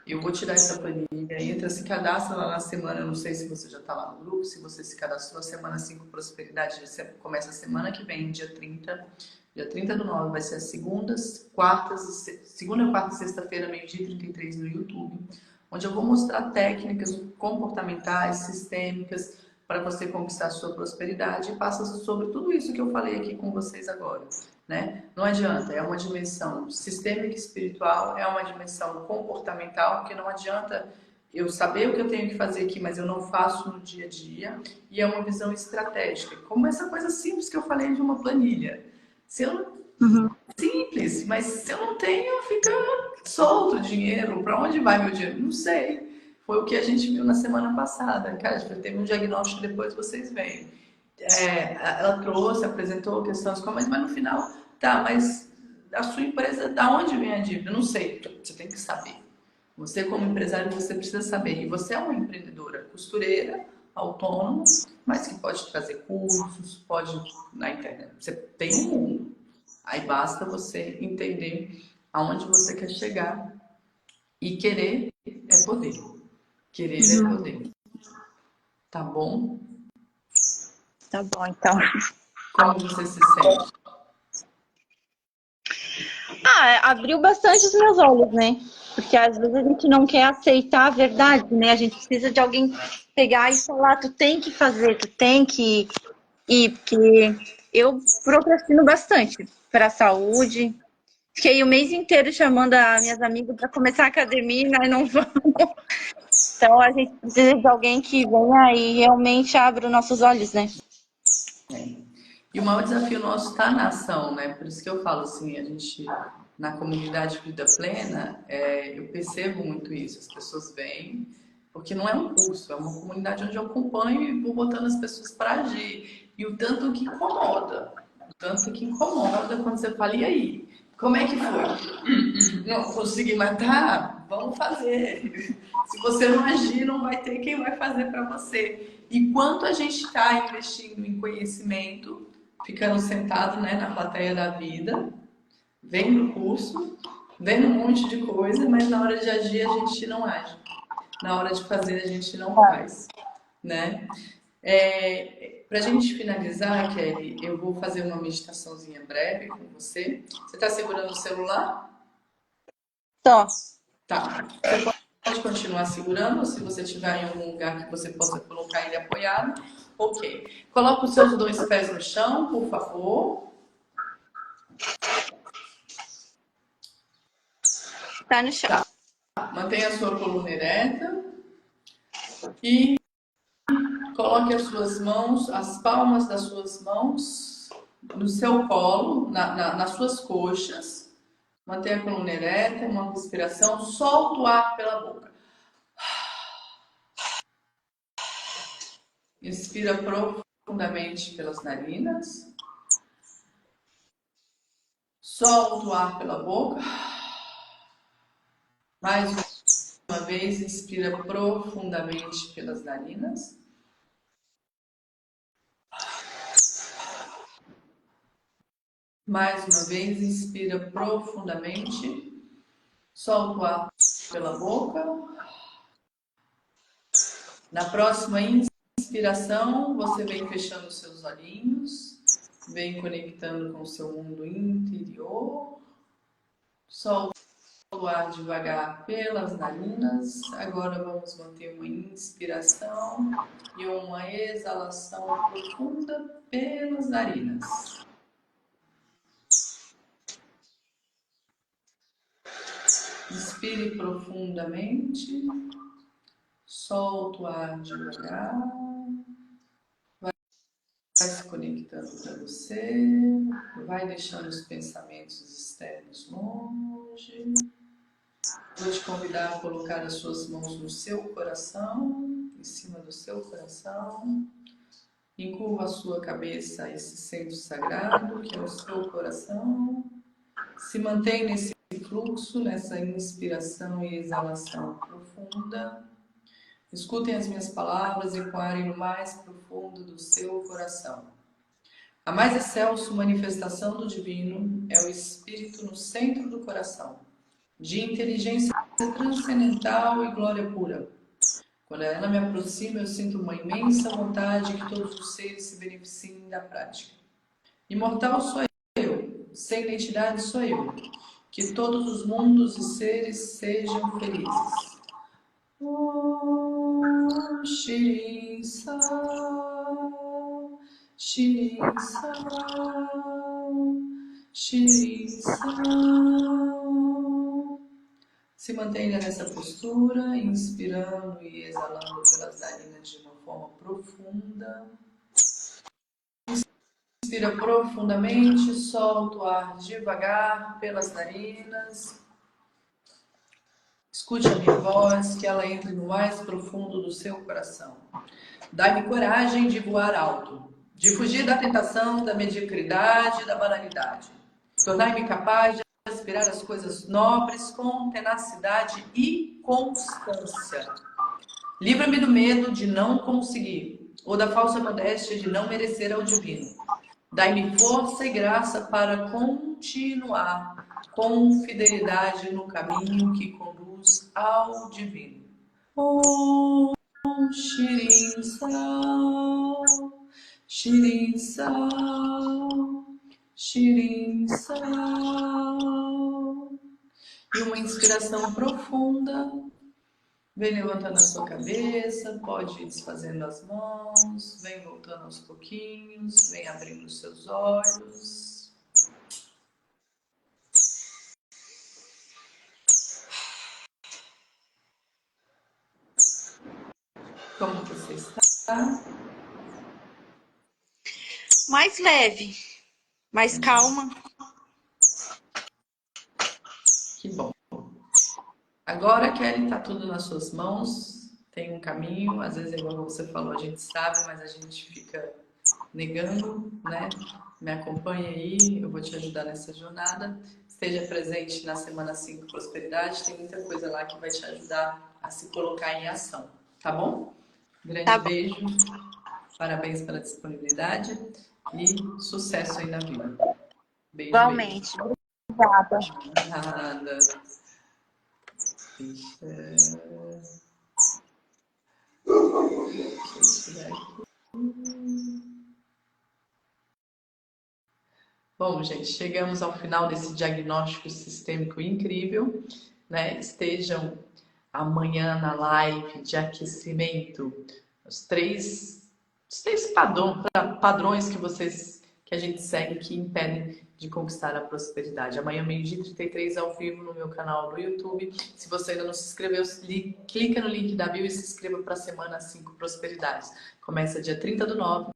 Eu vou tirar essa planilha, entra, se cadastra lá na semana, eu não sei se você já está lá no grupo, se você se cadastrou, semana 5 Prosperidade, começa a semana que vem, dia 30. Dia 30/9 vai ser as segundas, quartas, segunda, quarta e sexta-feira, meio-dia 33 no YouTube, onde eu vou mostrar técnicas comportamentais, sistêmicas, para você conquistar a sua prosperidade e passa sobre tudo isso que eu falei aqui com vocês agora. Né? Não adianta, é uma dimensão sistêmica e espiritual, é uma dimensão comportamental, porque não adianta eu saber o que eu tenho que fazer aqui, mas eu não faço no dia a dia, e é uma visão estratégica, como essa coisa simples que eu falei de uma planilha. Se eu simples, mas se eu não tenho, fica solto o dinheiro. Para onde vai meu dinheiro? Não sei. Foi o que a gente viu na semana passada. Cara, teve um diagnóstico, depois vocês veem. Ela trouxe, apresentou questões como, mas no final, tá, mas a sua empresa, da onde vem a dívida? Não sei, você tem que saber. Você como empresário, você precisa saber. E você é uma empreendedora, costureira, autônoma, mas que pode trazer cursos, pode na internet. Você tem um mundo. Aí basta você entender aonde você quer chegar e querer é poder. Querer é poder. Tá bom? Tá bom, então. Como você se sente? Abriu bastante os meus olhos, né? Porque às vezes a gente não quer aceitar a verdade, né? A gente precisa de alguém pegar e falar, tu tem que fazer, tu tem que ir, porque eu procrastino bastante para a saúde. Fiquei o mês inteiro chamando as minhas amigas para começar a academia, nós não vamos. Então a gente precisa de alguém que venha e realmente abra os nossos olhos, né? E o maior desafio nosso está na ação, né? Por isso que eu falo assim, a gente, na comunidade Vida Plena, eu percebo muito isso. As pessoas vêm, porque não é um curso, é uma comunidade onde eu acompanho e vou botando as pessoas para agir. E o tanto que incomoda, quando você fala, e aí? Como é que foi? Não consegui matar? Vamos fazer. Se você não agir, não vai ter quem vai fazer para você. E quanto a gente está investindo em conhecimento, ficando sentado, né, na plateia da vida, vendo o curso, vendo um monte de coisa, mas na hora de agir a gente não age. Na hora de fazer a gente não faz, né? Para a gente finalizar, Kelly, eu vou fazer uma meditaçãozinha breve com você. Você está segurando o celular? Só. Tá. Você pode continuar segurando, ou se você estiver em algum lugar que você possa colocar ele apoiado. Ok. Coloque os seus 2 pés no chão, por favor. Tá no chão. Tá. Mantenha a sua coluna ereta. E coloque as suas mãos, as palmas das suas mãos no seu colo, nas suas coxas. Mantenha a coluna ereta, uma respiração, solta o ar pela boca. Inspira profundamente pelas narinas. Solta o ar pela boca. Mais uma vez, inspira profundamente pelas narinas. Mais uma vez, inspira profundamente. Solta o ar pela boca. Na próxima inspiração, você vem fechando os seus olhinhos, vem conectando com o seu mundo interior. Solta o ar devagar pelas narinas. Agora vamos manter uma inspiração e uma exalação profunda pelas narinas. Inspire profundamente. Solta o ar devagar. Vai se conectando para você. Vai deixando os pensamentos externos longe. Vou te convidar a colocar as suas mãos no seu coração, em cima do seu coração. Encurva a sua cabeça a esse centro sagrado, que é o seu coração. Se mantém nesse fluxo, nessa inspiração e exalação profunda. Escutem as minhas palavras e ecoarem no mais profundo do seu coração. A mais excelsa manifestação do divino é o Espírito no centro do coração, de inteligência transcendental e glória pura. Quando ela me aproxima, eu sinto uma imensa vontade que todos os seres se beneficiem da prática. Imortal sou eu, sem identidade sou eu. Que todos os mundos e seres sejam felizes. Om Shri Sa, Shri Sa, Shri Sa. Se mantenha nessa postura, inspirando e exalando pelas narinas de uma forma profunda. Inspira profundamente, solta o ar devagar pelas narinas. Escute a minha voz, que ela entre no mais profundo do seu coração. Dai-me coragem de voar alto, de fugir da tentação, da mediocridade e da banalidade. Tornai-me capaz de aspirar as coisas nobres com tenacidade e constância. Livra-me do medo de não conseguir, ou da falsa modéstia de não merecer ao divino. Dai-me força e graça para continuar com fidelidade no caminho que conduz ao divino. Om Shri Sa, Shri Sa, Shri Sa. E uma inspiração profunda. Vem levantando a sua cabeça, pode ir desfazendo as mãos, vem voltando aos pouquinhos, vem abrindo os seus olhos. Como você está? Mais leve, mais calma. Que bom. Agora, Kelly, tá tudo nas suas mãos, tem um caminho, às vezes é igual você falou, a gente sabe, mas a gente fica negando, né? Me acompanha aí, eu vou te ajudar nessa jornada. Esteja presente na Semana 5 Prosperidade, tem muita coisa lá que vai te ajudar a se colocar em ação, tá bom? Grande beijo, parabéns pela disponibilidade e sucesso aí na vida. Beijo, Igualmente. beijo. Obrigada. Nada. Deixa eu tirar aqui. Bom, gente, chegamos ao final desse diagnóstico sistêmico incrível, né? Estejam amanhã na live de aquecimento, os três padrões que a gente segue que impedem de conquistar a prosperidade. Amanhã, 12h33, ao vivo no meu canal do YouTube. Se você ainda não se inscreveu, clica no link da bio e se inscreva para a Semana 5 Prosperidades. Começa dia 30/9.